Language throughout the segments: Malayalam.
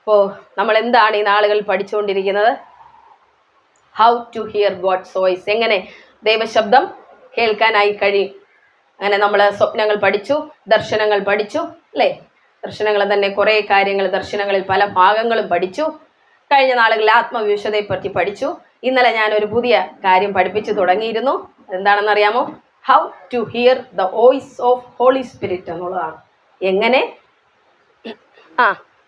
അപ്പോൾ നമ്മൾ എന്താണ് ഈ നാളുകൾ പഠിച്ചുകൊണ്ടിരിക്കുന്നത്? How to hear God's voice, എങ്ങനെ ദൈവശബ്ദം കേൾക്കാനായി കഴിയും. അങ്ങനെ നമ്മൾ സ്വപ്നങ്ങൾ പഠിച്ചു, ദർശനങ്ങൾ പഠിച്ചു അല്ലേ? ദർശനങ്ങൾ തന്നെ കുറേ കാര്യങ്ങൾ, ദർശനങ്ങളിൽ പല ഭാഗങ്ങളും പഠിച്ചു. കഴിഞ്ഞ നാളുകളിൽ ആത്മവിശുദ്ധയെ പറ്റി പഠിച്ചു. ഇന്നലെ ഞാനൊരു പുതിയ കാര്യം പഠിപ്പിച്ചു തുടങ്ങിയിരുന്നു. എന്താണെന്നറിയാമോ? How to hear the voice of holy spirit എന്നുള്ളതാണ്. എങ്ങനെ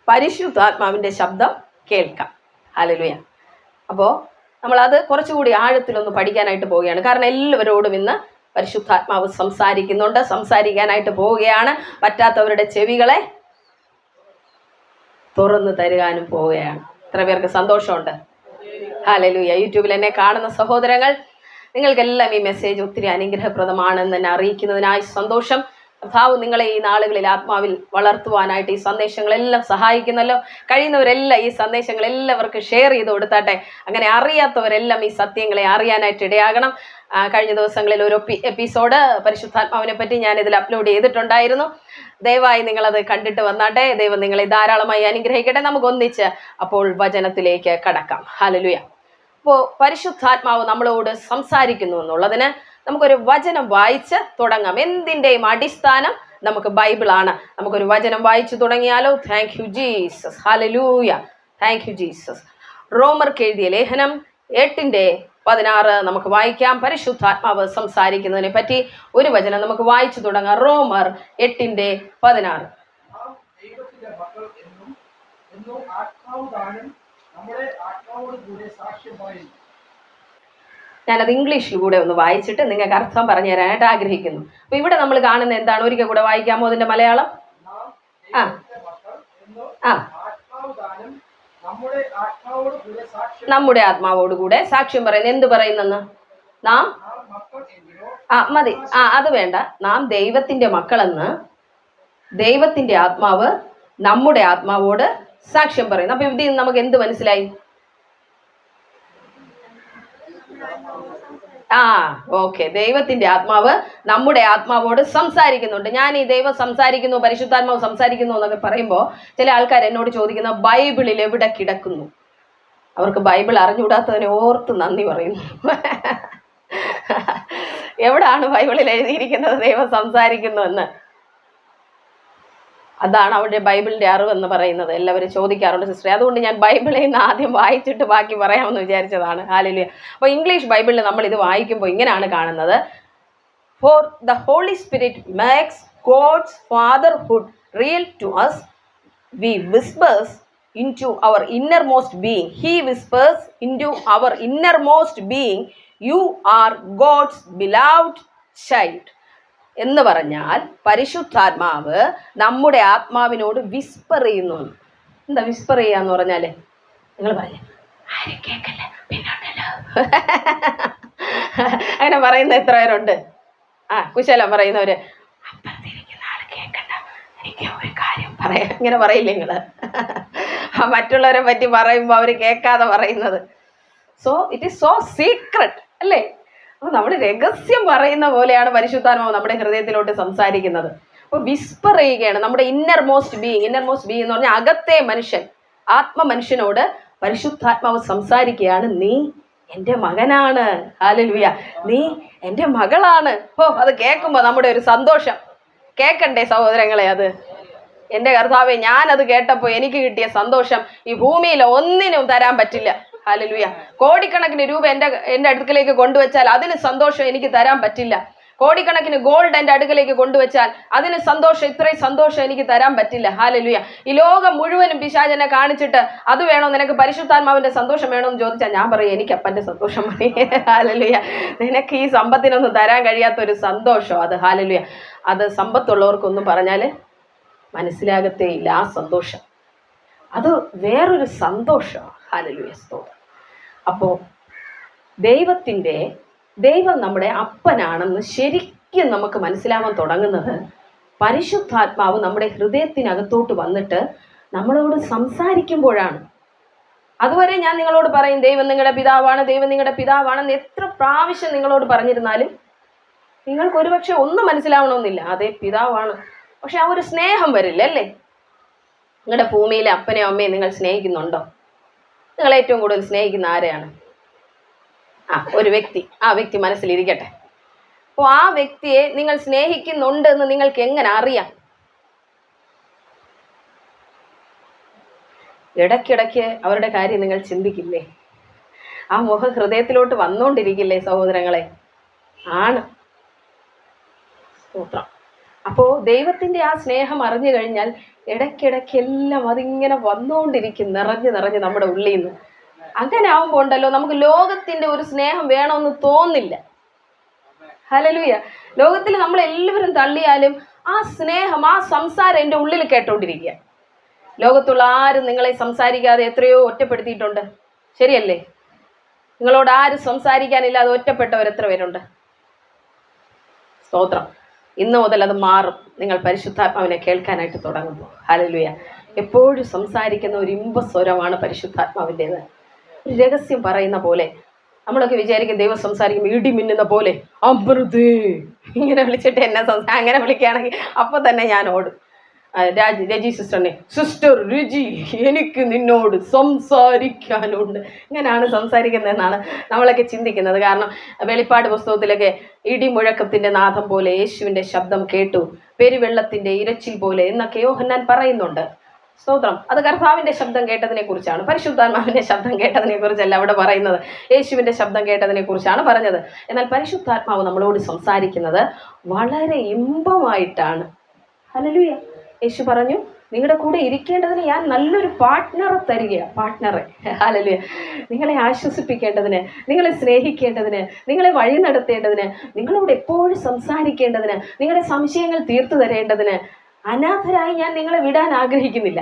പരിശുദ്ധാത്മാവിൻ്റെ ശബ്ദം കേൾക്കാം. ഹല്ലേലൂയ. അപ്പോൾ നമ്മളത് കുറച്ചുകൂടി ആഴത്തിലൊന്ന് പഠിക്കാനായിട്ട് പോവുകയാണ്. കാരണം എല്ലാവരോടും ഇന്ന് പരിശുദ്ധാത്മാവ് സംസാരിക്കാനായിട്ട് പോവുകയാണ്. പറ്റാത്തവരുടെ ചെവികളെ തുറന്നു തരുവാനും പോവുകയാണ്. എത്ര പേർക്ക് സന്തോഷമുണ്ട്? ഹല്ലേലൂയ. യൂട്യൂബിൽ എന്നെ കാണുന്ന സഹോദരങ്ങൾ, നിങ്ങൾക്കെല്ലാം ഈ മെസ്സേജ് ഒത്തിരി അനുഗ്രഹപ്രദമാണെന്ന് എന്നെ അറിയിക്കുന്നതിനായി സന്തോഷം. കർത്താവ് നിങ്ങളെ ഈ നാളുകളിൽ ആത്മാവിൽ വളർത്തുവാനായിട്ട് ഈ സന്ദേശങ്ങളെല്ലാം സഹായിക്കുന്നല്ലോ. കഴിയുന്നവരെല്ലാം ഈ സന്ദേശങ്ങൾ എല്ലാവർക്കും ഷെയർ ചെയ്ത് കൊടുത്താട്ടെ. അങ്ങനെ അറിയാത്തവരെല്ലാം ഈ സത്യങ്ങളെ അറിയാനായിട്ട് ഇടയാകണം. കഴിഞ്ഞ ദിവസങ്ങളിൽ ഒരു എപ്പിസോഡ് പരിശുദ്ധാത്മാവിനെ പറ്റി ഞാനിതിൽ അപ്ലോഡ് ചെയ്തിട്ടുണ്ടായിരുന്നു. ദയവായി നിങ്ങളത് കണ്ടിട്ട് വന്നാട്ടെ. ദൈവം നിങ്ങളെ ധാരാളമായി അനുഗ്രഹിക്കട്ടെ. നമുക്കൊന്നിച്ച് അപ്പോൾ വചനത്തിലേക്ക് കടക്കാം. ഹല്ലേലൂയ. അപ്പോൾ പരിശുദ്ധാത്മാവ് നമ്മളോട് സംസാരിക്കുന്നു എന്നുള്ളതിന് നമുക്കൊരു വചനം വായിച്ച് തുടങ്ങാം. എന്തിൻ്റെയും അടിസ്ഥാനം നമുക്ക് ബൈബിളാണ്. നമുക്കൊരു വചനം വായിച്ചു തുടങ്ങിയാലോ? Thank you Jesus. Hallelujah. Thank you Jesus. റോമർക്ക് എഴുതിയ ലേഖനം 8:16 നമുക്ക് വായിക്കാം. പരിശുദ്ധാത്മാവ് സംസാരിക്കുന്നതിനെ പറ്റി ഒരു വചനം നമുക്ക് വായിച്ചു തുടങ്ങാം. റോമർ 8:16. ഞാനത് ഇംഗ്ലീഷിൽ കൂടെ ഒന്ന് വായിച്ചിട്ട് നിങ്ങൾക്ക് അർത്ഥം പറഞ്ഞു തരാനായിട്ട് ആഗ്രഹിക്കുന്നു. അപ്പൊ ഇവിടെ നമ്മൾ കാണുന്ന എന്താണ്? ഒരിക്കൽ കൂടെ വായിക്കാമോ അതിന്റെ മലയാളം? നമ്മുടെ ആത്മാവോടുകൂടെ സാക്ഷ്യം പറയുന്നത്. എന്ത് പറയുന്നെന്ന്? നാം മതി, അത് വേണ്ട. നാം ദൈവത്തിന്റെ മക്കളെന്ന് ദൈവത്തിന്റെ ആത്മാവ് നമ്മുടെ ആത്മാവോട് സാക്ഷ്യം പറയുന്നു. അപ്പൊ ഇതിൽ നമുക്ക് എന്ത് മനസ്സിലായി? ഓക്കെ. ദൈവത്തിന്റെ ആത്മാവ് നമ്മുടെ ആത്മാവോട് സംസാരിക്കുന്നുണ്ട്. ഞാൻ ഈ ദൈവം സംസാരിക്കുന്നു, പരിശുദ്ധാത്മാവ് സംസാരിക്കുന്നു എന്നൊക്കെ പറയുമ്പോൾ ചില ആൾക്കാർ എന്നോട് ചോദിക്കുന്ന ബൈബിളിൽ എവിടെ കിടക്കുന്നു? അവർക്ക് ബൈബിൾ അറിഞ്ഞുകൂടാത്തതിനെ ഓർത്ത് നന്ദി പറയുന്നു. എവിടാണ് ബൈബിളിൽ എഴുതിയിരിക്കുന്നത് ദൈവം സംസാരിക്കുന്നു എന്ന്? അതാണ് അവരുടെ ബൈബിളിൻ്റെ അറിവെന്ന് പറയുന്നത്. എല്ലാവരും ചോദിക്കാറുണ്ട് സിസ്റ്ററെ. അതുകൊണ്ട് ഞാൻ ബൈബിളിൽ നിന്ന് ആദ്യം വായിച്ചിട്ട് ബാക്കി പറയാമെന്ന് വിചാരിച്ചതാണ്. ഹല്ലേലൂയ. അപ്പോൾ ഇംഗ്ലീഷ് ബൈബിളിൽ നമ്മൾ ഇത് വായിക്കുമ്പോൾ ഇങ്ങനെയാണ് കാണുന്നത്. For the holy spirit makes God's fatherhood real to us. We whispers into our innermost being. He whispers into our innermost being, you are God's beloved child. എന്ന് പറഞ്ഞാൽ പരിശുദ്ധാത്മാവ് നമ്മുടെ ആത്മാവിനോട് വിസ്പർ ചെയ്യുന്നു. എന്താ വിസ്പർ ചെയ്യാന്ന് പറഞ്ഞാല്? നിങ്ങൾ പറഞ്ഞേ, ആരും കേൾക്കല്ല പിന്നോട്ടല്ലോ. അങ്ങനെ പറയുന്ന എത്ര പേരുണ്ട്? കുശലം പറയുന്നവര്. അപ്പുറത്തിരിക്കുന്ന ആള് കേൾക്കണ്ട, എനിക്ക് ഒരു കാര്യം പറയാം. ഇങ്ങനെ പറയില്ലേ നിങ്ങള്? മറ്റുള്ളവരെ പറ്റി പറയുമ്പോൾ അവർ കേൾക്കാതെ പറയുന്നത്. So it is so secret അല്ലേ? അപ്പോൾ നമ്മൾ രഹസ്യം പറയുന്ന പോലെയാണ് പരിശുദ്ധാത്മാവ് നമ്മുടെ ഹൃദയത്തിലോട്ട് സംസാരിക്കുന്നത്. അപ്പോൾ വിസ്പർ ചെയ്യുകയാണ് നമ്മുടെ inner most being. Inner most being എന്ന് പറഞ്ഞാൽ അകത്തെ മനുഷ്യൻ, ആത്മമനുഷ്യനോട് പരിശുദ്ധാത്മാവ് സംസാരിക്കുകയാണ്. നീ എൻ്റെ മകനാണ്. ഹല്ലേലൂയ. നീ എൻ്റെ മകളാണ്. അത് കേൾക്കുമ്പോൾ നമ്മുടെ ഒരു സന്തോഷം കേൾക്കണ്ടേ സഹോദരങ്ങളെ? അത് എൻ്റെ കർത്താവേ, ഞാനത് കേട്ടപ്പോൾ എനിക്ക് കിട്ടിയ സന്തോഷം ഈ ഭൂമിയിൽ ഒന്നിനും തരാൻ പറ്റില്ല. ഹല്ലേലൂയ. കോടിക്കണക്കിന് രൂപ എൻ്റെ അടുക്കലേക്ക് കൊണ്ടുവച്ചാൽ അതിന് സന്തോഷം എനിക്ക് തരാൻ പറ്റില്ല. കോടിക്കണക്കിന് ഗോൾഡ് എൻ്റെ അടുക്കലേക്ക് കൊണ്ടുവച്ചാൽ അതിന് സന്തോഷം, ഇത്രയും സന്തോഷം എനിക്ക് തരാൻ പറ്റില്ല. ഹല്ലേലൂയ. ഈ ലോകം മുഴുവനും പിശാചിനെ കാണിച്ചിട്ട് അത് വേണോ, നിനക്ക് പരിശുദ്ധാത്മാവിൻ്റെ സന്തോഷം വേണോ എന്ന് ചോദിച്ചാൽ ഞാൻ പറയും, എനിക്ക് അപ്പൻ്റെ സന്തോഷം മതി. ഹല്ലേലൂയ. നിനക്ക് ഈ സമ്പത്തിനൊന്നും തരാൻ കഴിയാത്തൊരു സന്തോഷം അത്. ഹല്ലേലൂയ. അത് സമ്പത്തുള്ളവർക്കൊന്നും പറഞ്ഞാൽ മനസ്സിലാകത്തേയില്ല. ആ സന്തോഷം അത് വേറൊരു സന്തോഷമാണ്. ഹല്ലേലൂയ. സ്തോത്രം. അപ്പോൾ ദൈവം നമ്മുടെ അപ്പനാണെന്ന് ശരിക്കും നമുക്ക് മനസ്സിലാവാൻ തുടങ്ങുന്നത് പരിശുദ്ധാത്മാവ് നമ്മുടെ ഹൃദയത്തിനകത്തോട്ട് വന്നിട്ട് നമ്മളോട് സംസാരിക്കുമ്പോഴാണ്. അതുവരെ ഞാൻ നിങ്ങളോട് പറയും ദൈവം നിങ്ങളുടെ പിതാവാണ്, ദൈവം നിങ്ങളുടെ പിതാവാണെന്ന് എത്ര പ്രാവശ്യം നിങ്ങളോട് പറഞ്ഞിരുന്നാലും നിങ്ങൾക്ക് ഒരുപക്ഷെ ഒന്നും മനസ്സിലാവണമെന്നില്ല. അതേ പിതാവാണ്, പക്ഷെ ആ ഒരു സ്നേഹം വരില്ല അല്ലേ? നിങ്ങളുടെ ഭൂമിയിലെ അപ്പനെയും അമ്മയും നിങ്ങൾ സ്നേഹിക്കുന്നുണ്ടോ? നിങ്ങൾ ഏറ്റവും കൂടുതൽ സ്നേഹിക്കുന്ന ആരെയാണ്? ഒരു വ്യക്തി. ആ വ്യക്തി മനസ്സിലിരിക്കട്ടെ. അപ്പോൾ ആ വ്യക്തിയെ നിങ്ങൾ സ്നേഹിക്കുന്നുണ്ട് എന്ന് നിങ്ങൾക്ക് എങ്ങനെ അറിയാം? ഇടയ്ക്കിടയ്ക്ക് അവരുടെ കാര്യം നിങ്ങൾ ചിന്തിക്കില്ലേ? ആ മുഖം ഹൃദയത്തിലോട്ട് വന്നുകൊണ്ടിരിക്കില്ലേ സഹോദരങ്ങളെ? ആണ്. സ്തോത്രം. അപ്പോ ദൈവത്തിന്റെ ആ സ്നേഹം അറിഞ്ഞു കഴിഞ്ഞാൽ ഇടയ്ക്കിടയ്ക്ക് എല്ലാം അതിങ്ങനെ വന്നുകൊണ്ടിരിക്കും, നിറഞ്ഞ് നിറഞ്ഞ് നമ്മുടെ ഉള്ളിൽ നിന്ന്. അങ്ങനെ ആവുമ്പോൾ ഉണ്ടല്ലോ, നമുക്ക് ലോകത്തിന്റെ ഒരു സ്നേഹം വേണമെന്ന് തോന്നില്ല. ഹല്ലേലൂയ. ലോകത്തിൽ നമ്മൾ എല്ലാവരും തള്ളിയാലും ആ സ്നേഹം, ആ സംസാരം എൻ്റെ ഉള്ളിൽ കേട്ടോണ്ടിരിക്കുക. ലോകത്തുള്ള ആരും നിങ്ങളെ സംസാരിക്കാതെ എത്രയോ ഒറ്റപ്പെടുത്തിയിട്ടുണ്ട്, ശരിയല്ലേ? നിങ്ങളോട് ആരും സംസാരിക്കാനില്ലാതെ ഒറ്റപ്പെട്ടവർ എത്ര പേരുണ്ട്? സ്തോത്രം. ഇന്ന് മുതൽ അത് മാറും, നിങ്ങൾ പരിശുദ്ധാത്മാവിനെ കേൾക്കാനായിട്ട് തുടങ്ങുമ്പോൾ. ഹല്ലേലൂയ. എപ്പോഴും സംസാരിക്കുന്ന ഒരു ഇമ്പസ്വരമാണ് പരിശുദ്ധാത്മാവിൻ്റെത്. ഒരു രഹസ്യം പറയുന്ന പോലെ. നമ്മളൊക്കെ വിചാരിക്കും ദൈവം സംസാരിക്കുമ്പോൾ ഇടി മിന്നുന്ന പോലെ അമൃതേ ഇങ്ങനെ വിളിച്ചിട്ട് എന്നെ അങ്ങനെ വിളിക്കുകയാണെങ്കിൽ അപ്പം തന്നെ ഞാൻ ഓടും. രജി സിസ്റ്ററിനെ, സിസ്റ്റർ രുചി, എനിക്ക് നിന്നോട് സംസാരിക്കാനുണ്ട്. ഇങ്ങനെയാണ് സംസാരിക്കുന്നതെന്നാണ് നമ്മളൊക്കെ ചിന്തിക്കുന്നത്. കാരണം വെളിപ്പാട് പുസ്തകത്തിലൊക്കെ ഇടിമുഴക്കത്തിന്റെ നാദം പോലെ യേശുവിന്റെ ശബ്ദം കേട്ടു, പെരുവെള്ളത്തിന്റെ ഇരച്ചിൽ പോലെ എന്നൊക്കെ യോഹന്നാൻ പറയുന്നുണ്ട്. സ്തോത്രം. അത് കർത്താവിന്റെ ശബ്ദം കേട്ടതിനെ കുറിച്ചാണ്, പരിശുദ്ധാത്മാവിന്റെ ശബ്ദം കേട്ടതിനെ കുറിച്ചല്ല അവിടെ പറയുന്നത്. യേശുവിന്റെ ശബ്ദം കേട്ടതിനെ കുറിച്ചാണ് പറഞ്ഞത്. എന്നാൽ പരിശുദ്ധാത്മാവ് നമ്മളോട് സംസാരിക്കുന്നത് വളരെ ഇമ്പമായിട്ടാണ്. ഹല്ലേലൂയ. യേശു പറഞ്ഞു, നിങ്ങളുടെ കൂടെ ഇരിക്കേണ്ടതിന് ഞാൻ നല്ലൊരു പാർട്ട്ണറെ തരികയാണ്. പാർട്ട്ണറെ. ഹല്ലേലൂയ. നിങ്ങളെ ആശ്വസിപ്പിക്കേണ്ടതിന്, നിങ്ങളെ സ്നേഹിക്കേണ്ടതിന്, നിങ്ങളെ വഴി നടത്തേണ്ടതിന്, നിങ്ങളോട് എപ്പോഴും സംസാരിക്കേണ്ടതിന്, നിങ്ങളുടെ സംശയങ്ങൾ തീർത്തു തരേണ്ടതിന്, അനാഥരായി ഞാൻ നിങ്ങളെ വിടാൻ ആഗ്രഹിക്കുന്നില്ല.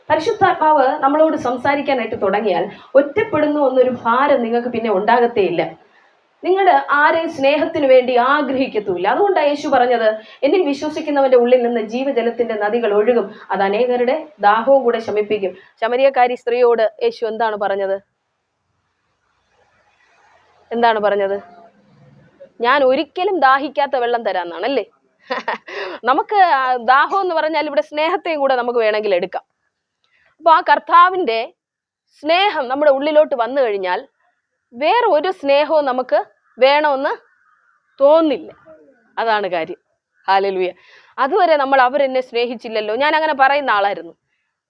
പരിശുദ്ധാത്മാവ് നമ്മളോട് സംസാരിക്കാനായിട്ട് തുടങ്ങിയാൽ ഒറ്റപ്പെടുന്നു എന്നൊരു ഭാരം നിങ്ങൾക്ക് പിന്നെ ഉണ്ടാകത്തേയില്ല. നിങ്ങൾ ആരെയും സ്നേഹത്തിന് വേണ്ടി ആഗ്രഹിക്കത്തുമില്ല. അതുകൊണ്ടാണ് യേശു പറഞ്ഞത്, എന്നിൽ വിശ്വസിക്കുന്നവന്റെ ഉള്ളിൽ നിന്ന് ജീവജലത്തിന്റെ നദികൾ ഒഴുകും, അത് അനേകരുടെ ദാഹവും കൂടെ ശമിപ്പിക്കും. ശമരിയക്കാരി സ്ത്രീയോട് യേശു എന്താണ് പറഞ്ഞത്? എന്താണ് പറഞ്ഞത്? ഞാൻ ഒരിക്കലും ദാഹിക്കാത്ത വെള്ളം തരാമെന്നാണല്ലേ. നമുക്ക് ദാഹം എന്ന് പറഞ്ഞാൽ ഇവിടെ സ്നേഹത്തെയും കൂടെ നമുക്ക് വേണമെങ്കിൽ എടുക്കാം. അപ്പൊ ആ കർത്താവിന്റെ സ്നേഹം നമ്മുടെ ഉള്ളിലോട്ട് വന്നു കഴിഞ്ഞാൽ വേറെ ഒരു സ്നേഹവും നമുക്ക് വേണമെന്ന് തോന്നില്ല. അതാണ് കാര്യം. ഹല്ലേലൂയ. അതുവരെ നമ്മൾ അവരെന്നെ സ്നേഹിച്ചില്ലല്ലോ, ഞാൻ അങ്ങനെ പറയുന്ന ആളായിരുന്നു.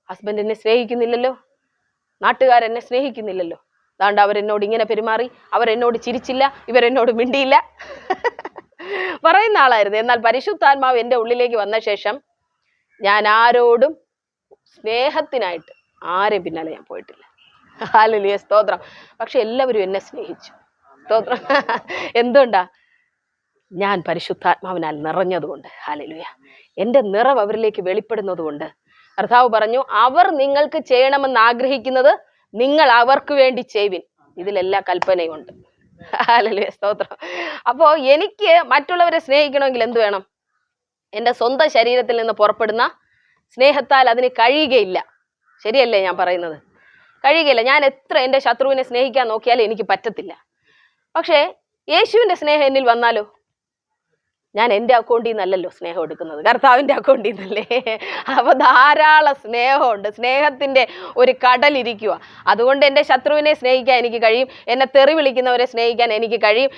ഹസ്ബൻഡ് എന്നെ സ്നേഹിക്കുന്നില്ലല്ലോ, നാട്ടുകാരെന്നെ സ്നേഹിക്കുന്നില്ലല്ലോ, അതുകൊണ്ട് അവരെന്നോട് ഇങ്ങനെ പെരുമാറി, അവരെന്നോട് ചിരിച്ചില്ല, ഇവരെന്നോട് മിണ്ടിയില്ല പറയുന്ന ആളായിരുന്നു. എന്നാൽ പരിശുദ്ധാത്മാവ് എൻ്റെ ഉള്ളിലേക്ക് വന്ന ശേഷം ഞാൻ ആരോടും സ്നേഹത്തിനായിട്ട് ആരെയും പിന്നാലെ ഞാൻ പോയിട്ടില്ല. ഹല്ലേലൂയ. സ്തോത്രം. പക്ഷെ എല്ലാവരും എന്നെ സ്നേഹിച്ചു. സ്തോത്രം. എന്തുകൊണ്ടാ? ഞാൻ പരിശുദ്ധാത്മാവിനാൽ നിറഞ്ഞതുകൊണ്ട്. ഹല്ലേലൂയ. എൻ്റെ നിറവ് അവരിലേക്ക് വെളിപ്പെടുന്നത് കൊണ്ട്. കർത്താവ് പറഞ്ഞു, അവർ നിങ്ങൾക്ക് ചെയ്യണമെന്ന് ആഗ്രഹിക്കുന്നത് നിങ്ങൾ അവർക്ക് വേണ്ടി ചെയ്യുവിൻ. ഇതിലെല്ലാ കൽപ്പനയും ഉണ്ട്. ഹല്ലേലൂയ. സ്തോത്രം. അപ്പോൾ എനിക്ക് മറ്റുള്ളവരെ സ്നേഹിക്കണമെങ്കിൽ എന്ത് വേണം? എൻ്റെ സ്വന്തം ശരീരത്തിൽ നിന്ന് പുറപ്പെടുന്ന സ്നേഹത്താൽ അതിന് കഴിയുകയില്ല. ശരിയല്ലേ ഞാൻ പറയുന്നത്? കഴിയുകയില്ല. ഞാൻ എത്ര എൻ്റെ ശത്രുവിനെ സ്നേഹിക്കാൻ നോക്കിയാലും എനിക്ക് പറ്റത്തില്ല. പക്ഷേ യേശുവിൻ്റെ സ്നേഹം എന്നിൽ വന്നാലോ, ഞാൻ എൻ്റെ അക്കൗണ്ടിൽ നിന്നല്ലല്ലോ സ്നേഹം എടുക്കുന്നത്, കർത്താവിൻ്റെ അക്കൗണ്ടിൽ നിന്നല്ലേ. അപ്പോൾ ധാരാളം സ്നേഹമുണ്ട്, സ്നേഹത്തിൻ്റെ ഒരു കടലിരിക്കുക. അതുകൊണ്ട് എൻ്റെ ശത്രുവിനെ സ്നേഹിക്കാൻ എനിക്ക് കഴിയും, എന്നെ തെറി വിളിക്കുന്നവരെ സ്നേഹിക്കാൻ എനിക്ക് കഴിയും,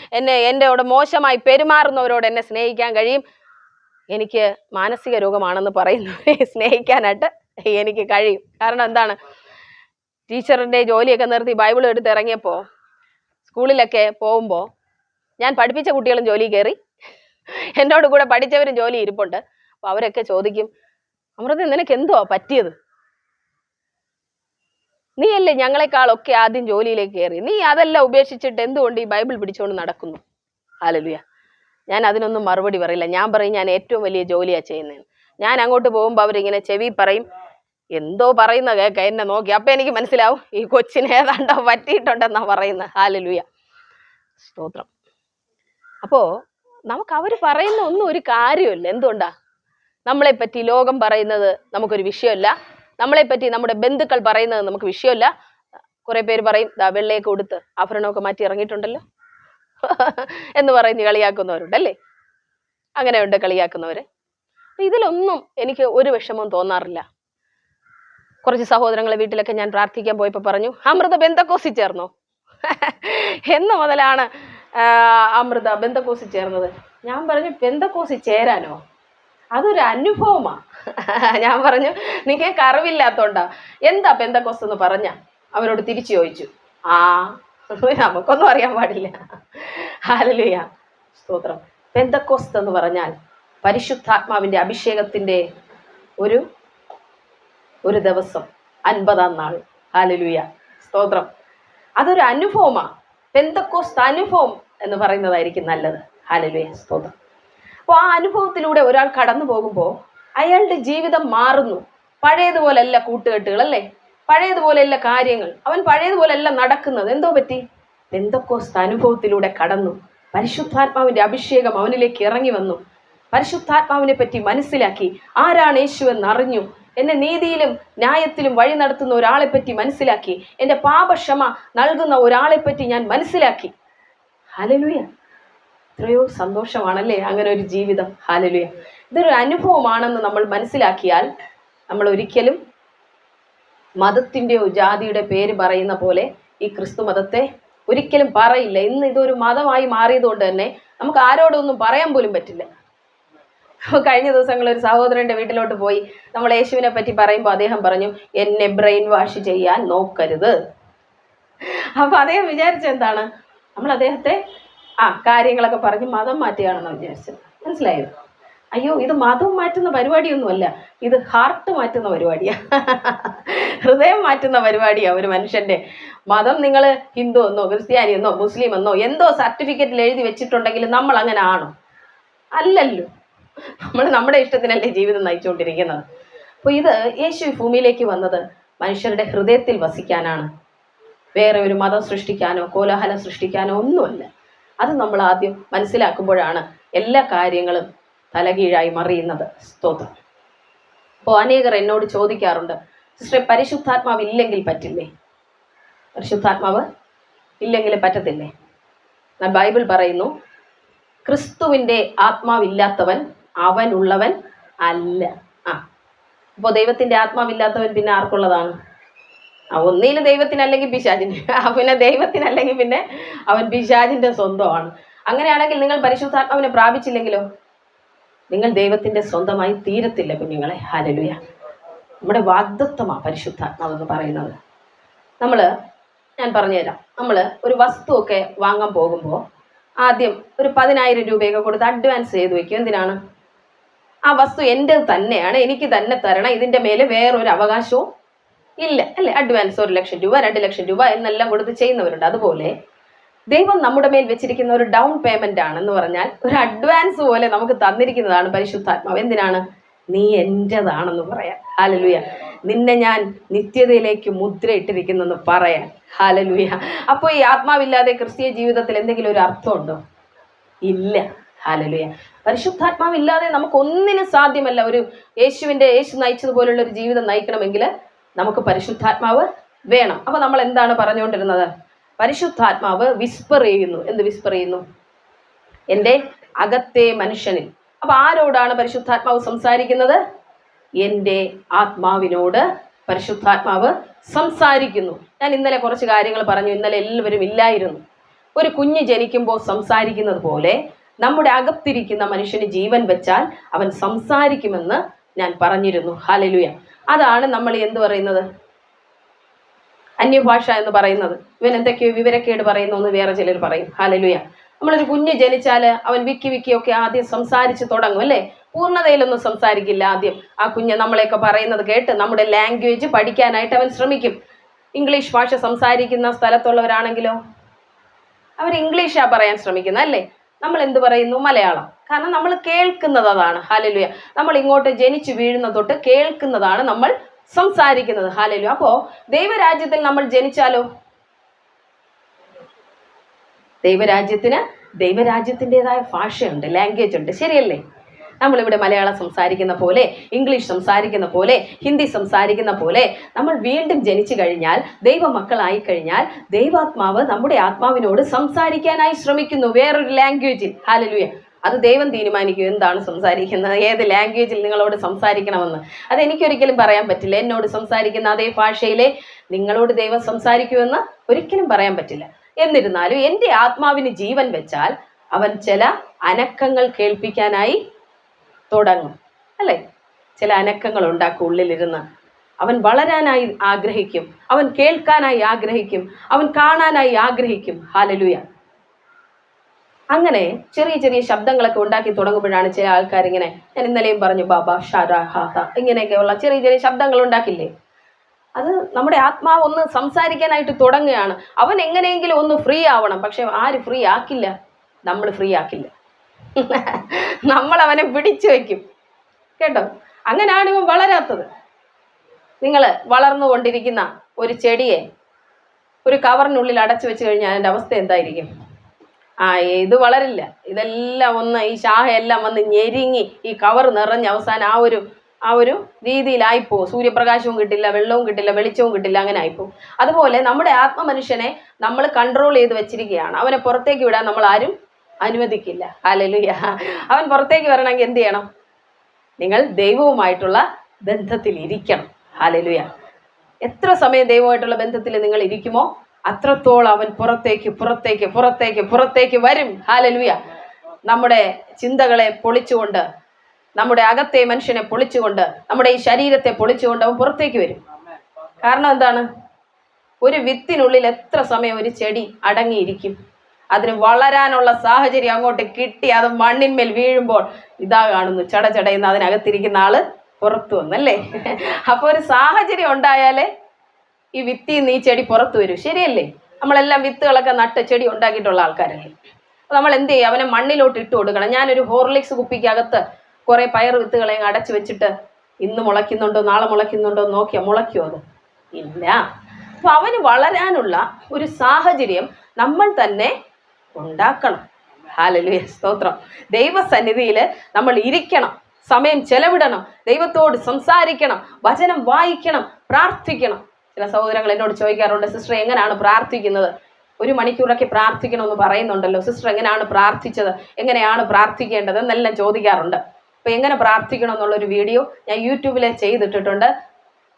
എന്നോട് മോശമായി പെരുമാറുന്നവരോട് എന്നെ സ്നേഹിക്കാൻ കഴിയും. എനിക്ക് മാനസിക രോഗമാണെന്ന് പറയുന്നവരെ സ്നേഹിക്കാനായിട്ട് എനിക്ക് കഴിയും. കാരണം എന്താണ്? ടീച്ചറിൻ്റെ ജോലിയൊക്കെ നിർത്തി ബൈബിൾ എടുത്ത് ഇറങ്ങിയപ്പോൾ സ്കൂളിലൊക്കെ പോകുമ്പോൾ ഞാൻ പഠിപ്പിച്ച കുട്ടികളും ജോലി കയറി, എന്നോട് കൂടെ പഠിച്ചവരും ജോലി ഇരിപ്പുണ്ട്. അപ്പോൾ അവരൊക്കെ ചോദിക്കും, അമൃത നിനക്ക് എന്തുവാ പറ്റിയത്? നീയല്ലേ ഞങ്ങളെക്കാളൊക്കെ ആദ്യം ജോലിയിലേക്ക് കയറി, നീ അതെല്ലാം ഉപേക്ഷിച്ചിട്ട് എന്തുകൊണ്ട് ഈ ബൈബിൾ പിടിച്ചുകൊണ്ട് നടക്കുന്നു? ഹല്ലേലൂയ. ഞാൻ അതിനൊന്നും മറുപടി പറയില്ല. ഞാൻ പറയും ഞാൻ ഏറ്റവും വലിയ ജോലിയാണ് ചെയ്യുന്നതെന്ന്. ഞാൻ അങ്ങോട്ട് പോകുമ്പോൾ അവരിങ്ങനെ ചെവി പറയും, എന്തോ പറയുന്ന കേൾക്ക, എന്നെ നോക്കി. അപ്പം എനിക്ക് മനസ്സിലാവും ഈ കൊച്ചിന് ഏതാണ്ടോ പറ്റിയിട്ടുണ്ടെന്നാ പറയുന്നത്. ഹല്ലേലൂയ. സ്തോത്രം. അപ്പോൾ നമുക്ക് അവർ പറയുന്ന ഒന്നും ഒരു കാര്യമില്ല. എന്തുകൊണ്ടാ? നമ്മളെപ്പറ്റി ലോകം പറയുന്നത് നമുക്കൊരു വിഷയമല്ല, നമ്മളെപ്പറ്റി നമ്മുടെ ബന്ധുക്കൾ പറയുന്നത് നമുക്ക് വിഷയമല്ല. കുറെ പേര് പറയും, വെള്ളയൊക്കെ കൊടുത്ത് ആഭരണമൊക്കെ മാറ്റി ഇറങ്ങിയിട്ടുണ്ടല്ലോ എന്ന് പറയുന്ന കളിയാക്കുന്നവരുണ്ടല്ലേ. അങ്ങനെയുണ്ട് കളിയാക്കുന്നവര്. ഇതിലൊന്നും എനിക്ക് ഒരു വിഷമവും തോന്നാറില്ല. കുറച്ച് സഹോദരങ്ങളെ വീട്ടിലൊക്കെ ഞാൻ പ്രാർത്ഥിക്കാൻ പോയപ്പോൾ പറഞ്ഞു, അമൃത ബെന്തക്കോസിൽ ചേർന്നോ? എന്ന് മുതലാണ് അമൃത ബെന്തക്കോസിൽ ചേർന്നത്? ഞാൻ പറഞ്ഞു, ബെന്തക്കോസിൽ ചേരാനോ? അതൊരു അനുഭവമാണ്. ഞാൻ പറഞ്ഞു, നിങ്ങൾക്ക് അറിവില്ലാത്തോണ്ടാ. എന്താ പെന്തക്കോസ്ത് എന്ന് പറഞ്ഞ അവരോട് തിരിച്ചു ചോദിച്ചു. നമുക്കൊന്നും അറിയാൻ പാടില്ല. ഹല്ലേലൂയ, സ്തോത്രം. പെന്തക്കോസ്ത് എന്ന് പറഞ്ഞാൽ പരിശുദ്ധാത്മാവിന്റെ അഭിഷേകത്തിന്റെ ഒരു ദിവസം, 50-ാം നാൾ. ഹല്ലേലൂയ, സ്തോത്രം. അതൊരു അനുഭവമാണ്. പെന്തക്കോസ്ത് അനുഭവം എന്ന് പറയുന്നതായിരിക്കും നല്ലത്. ഹല്ലേലൂയ, സ്തോത്രം. അപ്പോൾ ആ അനുഭവത്തിലൂടെ ഒരാൾ കടന്നു പോകുമ്പോൾ അയാളുടെ ജീവിതം മാറുന്നു. പഴയതുപോലെയല്ല കൂട്ടുകെട്ടുകൾ, അല്ലേ? പഴയതുപോലെയല്ല കാര്യങ്ങൾ. അവൻ പഴയതുപോലെയല്ല നടക്കുന്നത്. എന്തോ പറ്റി? പെന്തക്കോസ്ത് അനുഭവത്തിലൂടെ കടന്നു. പരിശുദ്ധാത്മാവിന്റെ അഭിഷേകം അവനിലേക്ക് ഇറങ്ങി വന്നു. പരിശുദ്ധാത്മാവിനെ പറ്റി മനസ്സിലാക്കി. ആരാണ് യേശു എന്നറിഞ്ഞു. എന്നെ നീതിയിലും ന്യായത്തിലും വഴി നടത്തുന്ന ഒരാളെ പറ്റി മനസ്സിലാക്കി. എൻ്റെ പാപക്ഷമ നൽകുന്ന ഒരാളെ പറ്റി ഞാൻ മനസ്സിലാക്കി. ഹല്ലേലൂയ, എത്രയോ സന്തോഷമാണല്ലേ അങ്ങനെ ഒരു ജീവിതം. ഹല്ലേലൂയ, ഇതൊരു അനുഭവമാണെന്ന് നമ്മൾ മനസ്സിലാക്കിയാൽ നമ്മൾ ഒരിക്കലും മതത്തിൻ്റെയോ ജാതിയുടെ പേര് പറയുന്ന പോലെ ഈ ക്രിസ്തു മതത്തെ ഒരിക്കലും പറയില്ല. ഇന്ന് ഇതൊരു മതമായി മാറിയതുകൊണ്ട് തന്നെ നമുക്ക് ആരോടൊന്നും പറയാൻ പോലും പറ്റില്ല. കഴിഞ്ഞ ദിവസങ്ങൾ ഒരു സഹോദരൻ്റെ വീട്ടിലോട്ട് പോയി നമ്മൾ യേശുവിനെ പറ്റി പറയുമ്പോൾ അദ്ദേഹം പറഞ്ഞു, എന്നെ ബ്രെയിൻ വാഷ് ചെയ്യാൻ നോക്കരുത്. അപ്പം അദ്ദേഹം വിചാരിച്ചെന്താണ്? നമ്മൾ അദ്ദേഹത്തെ കാര്യങ്ങളൊക്കെ പറഞ്ഞ് മതം മാറ്റുകയാണെന്ന് വിചാരിച്ചത്. മനസ്സിലായോ? അയ്യോ, ഇത് മതം മാറ്റുന്ന പരിപാടിയൊന്നുമല്ല, ഇത് ഹാർട്ട് മാറ്റുന്ന പരിപാടിയാണ്. ഹൃദയം മാറ്റുന്ന പരിപാടിയാണ് ഒരു മനുഷ്യൻ്റെ. മതം നിങ്ങൾ ഹിന്ദു എന്നോ ക്രിസ്ത്യാനി എന്നോ മുസ്ലിം എന്നോ എന്തോ സർട്ടിഫിക്കറ്റിൽ എഴുതി വെച്ചിട്ടുണ്ടെങ്കിൽ നമ്മൾ അങ്ങനെ ആണോ? അല്ലല്ലോ. നമ്മൾ നമ്മുടെ ഇഷ്ടത്തിനല്ലേ ജീവിതം നയിച്ചുകൊണ്ടിരിക്കുന്നത്. അപ്പോൾ ഇത് യേശു ഭൂമിയിലേക്ക് വന്നത് മനുഷ്യരുടെ ഹൃദയത്തിൽ വസിക്കാനാണ്. വേറെ ഒരു മതം സൃഷ്ടിക്കാനോ കോലാഹലം സൃഷ്ടിക്കാനോ ഒന്നുമല്ല. അത് നമ്മൾ ആദ്യം മനസ്സിലാക്കുമ്പോഴാണ് എല്ലാ കാര്യങ്ങളും തലകീഴായി മറിയുന്നത്. സ്തോത്രം. അപ്പോൾ അനേകർ എന്നോട് ചോദിക്കാറുണ്ട്, സിസ്റ്ററെ, പരിശുദ്ധാത്മാവ് ഇല്ലെങ്കിൽ പറ്റില്ലേ? പരിശുദ്ധാത്മാവ് ഇല്ലെങ്കിൽ പറ്റത്തില്ലേ? ബൈബിൾ പറയുന്നു, ക്രിസ്തുവിൻ്റെ ആത്മാവില്ലാത്തവൻ അവനുള്ളവൻ അല്ല. അപ്പോൾ ദൈവത്തിൻ്റെ ആത്മാവില്ലാത്തവൻ പിന്നെ ആർക്കുള്ളതാണ്? ഒന്നിലും ദൈവത്തിനല്ലെങ്കിൽ പിശാചിൻ്റെ. പിന്നെ ദൈവത്തിനല്ലെങ്കിൽ പിന്നെ അവൻ പിശാചിൻ്റെ സ്വന്തമാണ്. അങ്ങനെയാണെങ്കിൽ നിങ്ങൾ പരിശുദ്ധാത്മാവിനെ പ്രാപിച്ചില്ലെങ്കിലോ നിങ്ങൾ ദൈവത്തിൻ്റെ സ്വന്തമായി തീരത്തില്ല കുഞ്ഞുങ്ങളെ. ഹല്ലേലൂയ. നമ്മുടെ വാഗ്ദത്തമാണ് പരിശുദ്ധാത്മാവ് എന്ന് പറയുന്നത്. ഞാൻ പറഞ്ഞുതരാം. നമ്മൾ ഒരു വസ്തുവൊക്കെ വാങ്ങാൻ പോകുമ്പോൾ ആദ്യം ഒരു 10,000 രൂപയൊക്കെ കൊടുത്ത് അഡ്വാൻസ് ചെയ്ത് വയ്ക്കും. എന്തിനാണ്? ആ വസ്തു എൻ്റെ തന്നെയാണ്, എനിക്ക് തന്നെ തരണം, ഇതിൻ്റെ മേലെ വേറൊരു അവകാശവും ഇല്ല, അല്ലേ? അഡ്വാൻസ് 1 ലക്ഷം രൂപ 2 ലക്ഷം രൂപ എന്നെല്ലാം കൊടുത്ത് ചെയ്യുന്നവരുണ്ട്. അതുപോലെ ദൈവം നമ്മുടെ മേൽ വെച്ചിരിക്കുന്ന ഒരു ഡൗൺ പേയ്മെന്റ് ആണെന്ന് പറഞ്ഞാൽ ഒരു അഡ്വാൻസ് പോലെ നമുക്ക് തന്നിരിക്കുന്നതാണ് പരിശുദ്ധാത്മാവ്. എന്തിനാണ്? നീ എൻ്റെതാണെന്ന് പറയാൻ. ഹല്ലേലൂയ. നിന്നെ ഞാൻ നിത്യതയിലേക്ക് മുദ്രയിട്ടിരിക്കുന്നെന്ന് പറയാൻ. ഹല്ലേലൂയ. അപ്പോൾ ഈ ആത്മാവില്ലാതെ ക്രിസ്തീയ ജീവിതത്തിൽ എന്തെങ്കിലും ഒരു അർത്ഥമുണ്ടോ? ഇല്ല. ഹല്ലേലൂയ. പരിശുദ്ധാത്മാവില്ലാതെ നമുക്കൊന്നിനും സാധ്യമല്ല. യേശു നയിച്ചതുപോലുള്ള ഒരു ജീവിതം നയിക്കണമെങ്കിൽ നമുക്ക് പരിശുദ്ധാത്മാവ് വേണം. അപ്പൊ നമ്മൾ എന്താണ് പറഞ്ഞുകൊണ്ടിരുന്നത്? പരിശുദ്ധാത്മാവ് വിസ്പർ ചെയ്യുന്നു. എന്ത് വിസ്പർ ചെയ്യുന്നു? എൻ്റെ അകത്തെ മനുഷ്യനിൽ. അപ്പൊ ആരോടാണ് പരിശുദ്ധാത്മാവ് സംസാരിക്കുന്നത്? എൻ്റെ ആത്മാവിനോട് പരിശുദ്ധാത്മാവ് സംസാരിക്കുന്നു. ഞാൻ ഇന്നലെ കുറച്ച് കാര്യങ്ങൾ പറഞ്ഞു. ഇന്നലെ എല്ലാവരും ഇല്ലായിരുന്നു. ഒരു കുഞ്ഞ് ജനിക്കുമ്പോൾ സംസാരിക്കുന്നത് പോലെ നമ്മുടെ അകത്തിരിക്കുന്ന മനുഷ്യന് ജീവൻ വെച്ചാൽ അവൻ സംസാരിക്കുമെന്ന് ഞാൻ പറഞ്ഞിരുന്നു. ഹല്ലേലൂയ. അതാണ് നമ്മൾ എന്ത് പറയുന്നത്? അന്യഭാഷ എന്ന് പറയുന്നത്. ഇവൻ എന്തൊക്കെയോ വിവരക്കേട് പറയുന്നു എന്ന് വേറെ ചിലർ പറയും. ഹല്ലേലൂയ. നമ്മളൊരു കുഞ്ഞ് ജനിച്ചാൽ അവൻ വിക്കിയൊക്കെ ആദ്യം സംസാരിച്ച് തുടങ്ങും, അല്ലേ? പൂർണ്ണതയിലൊന്നും സംസാരിക്കില്ല. ആദ്യം ആ കുഞ്ഞ് നമ്മളെയൊക്കെ പറയുന്നത് കേട്ട് നമ്മുടെ ലാംഗ്വേജ് പഠിക്കാനായിട്ട് അവൻ ശ്രമിക്കും. ഇംഗ്ലീഷ് ഭാഷ സംസാരിക്കുന്ന സ്ഥലത്തുള്ളവരാണെങ്കിലോ അവർ ഇംഗ്ലീഷാണ് പറയാൻ ശ്രമിക്കുന്നത്, അല്ലേ? നമ്മൾ എന്ത് പറയുന്നു? മലയാളം. കാരണം നമ്മൾ കേൾക്കുന്നത് അതാണ്. ഹല്ലേലൂയ. നമ്മൾ ഇങ്ങോട്ട് ജനിച്ചു വീഴുന്ന തൊട്ട് കേൾക്കുന്നതാണ് നമ്മൾ സംസാരിക്കുന്നത്. ഹല്ലേലൂയ. അപ്പോൾ ദൈവരാജ്യത്തിൽ നമ്മൾ ജനിച്ചാലോ? ദൈവരാജ്യത്തിൻ്റെതായ ഭാഷയുണ്ട്, ലാംഗ്വേജ് ഉണ്ട്, ശരിയല്ലേ? നമ്മളിവിടെ മലയാളം സംസാരിക്കുന്ന പോലെ, ഇംഗ്ലീഷ് സംസാരിക്കുന്ന പോലെ, ഹിന്ദി സംസാരിക്കുന്ന പോലെ നമ്മൾ വീണ്ടും ജനിച്ചു കഴിഞ്ഞാൽ, ദൈവമക്കളായി കഴിഞ്ഞാൽ ദൈവാത്മാവ് നമ്മുടെ ആത്മാവിനോട് സംസാരിക്കാനായി ശ്രമിക്കുന്നു വേറൊരു ലാംഗ്വേജിൽ. ഹല്ലേലൂയ. അത് ദൈവം തീരുമാനിക്കും എന്താണ് സംസാരിക്കുന്നത്, ഏത് ലാംഗ്വേജിൽ നിങ്ങളോട് സംസാരിക്കണമെന്ന്. അതെനിക്കൊരിക്കലും പറയാൻ പറ്റില്ല. എന്നോട് സംസാരിക്കുന്ന അതേ ഭാഷയിലെ നിങ്ങളോട് ദൈവം സംസാരിക്കുമെന്ന് ഒരിക്കലും പറയാൻ പറ്റില്ല. എന്നിരുന്നാലും എൻ്റെ ആത്മാവിന് ജീവൻ വെച്ചാൽ അവൻ ചില അനക്കങ്ങൾ കേൾപ്പിക്കാനായി തുടങ്ങും, അല്ലേ? ചില അനക്കങ്ങൾ ഉണ്ടാക്കും ഉള്ളിലിരുന്ന്. അവൻ വളരാനായി ആഗ്രഹിക്കും, അവൻ കേൾക്കാനായി ആഗ്രഹിക്കും, അവൻ കാണാനായി ആഗ്രഹിക്കും. ഹല്ലേലൂയ. അങ്ങനെ ചെറിയ ചെറിയ ശബ്ദങ്ങളൊക്കെ ഉണ്ടാക്കി തുടങ്ങുമ്പോഴാണ് ചില ആൾക്കാർ ഇങ്ങനെ, ഞാൻ ഇന്നലെയും പറഞ്ഞു, ബാബ ഷാര ഹാത ഇങ്ങനെയൊക്കെയുള്ള ചെറിയ ചെറിയ ശബ്ദങ്ങൾ ഉണ്ടാക്കില്ലേ? അത് നമ്മുടെ ആത്മാവ് ഒന്ന് സംസാരിക്കാനായിട്ട് തുടങ്ങുകയാണ്. അവൻ എങ്ങനെയെങ്കിലും ഒന്ന് ഫ്രീ ആവണം. പക്ഷെ ആര് ഫ്രീ ആക്കില്ല? നമ്മൾ ഫ്രീ ആക്കില്ല. നമ്മൾ അവനെ പിടിച്ചു വയ്ക്കും, കേട്ടോ. അങ്ങനെയാണ് ഇവൻ വളരാത്തത്. നിങ്ങൾ വളർന്നുകൊണ്ടിരിക്കുന്ന ഒരു ചെടിയെ ഒരു കവറിനുള്ളിൽ അടച്ചു വെച്ച് കഴിഞ്ഞാൽ അതിൻ്റെ അവസ്ഥ എന്തായിരിക്കും? ഇത് വളരില്ല. ഇതെല്ലാം ഒന്ന് ഈ ശാഖയെല്ലാം വന്ന് ഞെരുങ്ങി ഈ കവർ നിറഞ്ഞ് അവസാനം ആ ഒരു രീതിയിലായിപ്പോവും. സൂര്യപ്രകാശവും കിട്ടില്ല, വെള്ളവും കിട്ടില്ല, വെളിച്ചവും കിട്ടില്ല, അങ്ങനെ ആയിപ്പോവും. അതുപോലെ നമ്മുടെ ആത്മമനുഷ്യനെ നമ്മൾ കൺട്രോൾ ചെയ്ത് വെച്ചിരിക്കുകയാണ്. അവനെ പുറത്തേക്ക് വിടാൻ നമ്മൾ ആരും അനുവദിക്കില്ല. ഹല്ലേലൂയ. അവൻ പുറത്തേക്ക് വരണമെങ്കിൽ എന്ത് ചെയ്യണം? നിങ്ങൾ ദൈവവുമായിട്ടുള്ള ബന്ധത്തിൽ ഇരിക്കണം. ഹല്ലേലൂയ. എത്ര സമയം ദൈവമായിട്ടുള്ള ബന്ധത്തിൽ നിങ്ങൾ ഇരിക്കുമോ അത്രത്തോളം അവൻ പുറത്തേക്ക് വരും. ഹല്ലേലൂയ. നമ്മുടെ ചിന്തകളെ പൊളിച്ചുകൊണ്ട്, നമ്മുടെ അകത്തെ മനുഷ്യനെ പൊളിച്ചുകൊണ്ട്, നമ്മുടെ ഈ ശരീരത്തെ പൊളിച്ചുകൊണ്ട് അവൻ പുറത്തേക്ക് വരും. കാരണം എന്താണ്? ഒരു വിത്തിനുള്ളിൽ എത്ര സമയം ഒരു ചെടി അടങ്ങിയിരിക്കും? അതിന് വളരാനുള്ള സാഹചര്യം അങ്ങോട്ട് കിട്ടി അത് മണ്ണിന്മേൽ വീഴുമ്പോൾ ഇതാ കാണുന്നു, ചടചടയെന്ന് അതിനകത്തിരിക്കുന്ന ആള് പുറത്തു വന്നല്ലേ. അപ്പോൾ ഒരു സാഹചര്യം ഉണ്ടായാലേ ഈ വിത്തിൽ നിന്ന് ഈ ചെടി പുറത്തു വരും, ശരിയല്ലേ? നമ്മളെല്ലാം വിത്തുകളൊക്കെ നട്ട് ചെടി ഉണ്ടാക്കിയിട്ടുള്ള ആൾക്കാരല്ലേ. അപ്പോൾ നമ്മൾ എന്ത് ചെയ്യും? അവനെ മണ്ണിലോട്ട് ഇട്ട് കൊടുക്കണം. ഞാനൊരു ഹോർലിക്സ് കുപ്പിക്കകത്ത് കുറേ പയർ വിത്തുകളെ അടച്ചു വെച്ചിട്ട് ഇന്ന് മുളയ്ക്കുന്നുണ്ടോ നാളെ മുളയ്ക്കുന്നുണ്ടോ നോക്കിയാൽ മുളയ്ക്കുമോ? അത് ഇല്ല. അപ്പോൾ അവന് വളരാനുള്ള ഒരു സാഹചര്യം നമ്മൾ തന്നെ ഉണ്ടാക്കണം. ഹല്ലേലൂയ, സ്തോത്രം. ദൈവസന്നിധിയിൽ നമ്മൾ ഇരിക്കണം, സമയം ചെലവിടണം, ദൈവത്തോട് സംസാരിക്കണം, വചനം വായിക്കണം, പ്രാർത്ഥിക്കണം. ചില സഹോദരങ്ങൾ എന്നോട് ചോദിക്കാറുണ്ട്, സിസ്റ്റർ എങ്ങനെയാണ് പ്രാർത്ഥിക്കുന്നത്? 1 മണിക്കൂറൊക്കെ പ്രാർത്ഥിക്കണമെന്ന് പറയുന്നുണ്ടല്ലോ, സിസ്റ്റർ എങ്ങനെയാണ് പ്രാർത്ഥിച്ചത്, എങ്ങനെയാണ് പ്രാർത്ഥിക്കേണ്ടത് എന്നെല്ലാം ചോദിക്കാറുണ്ട്. അപ്പോൾ എങ്ങനെ പ്രാർത്ഥിക്കണം എന്നുള്ളൊരു വീഡിയോ ഞാൻ യൂട്യൂബിൽ ചെയ്തിട്ടിട്ടുണ്ട്.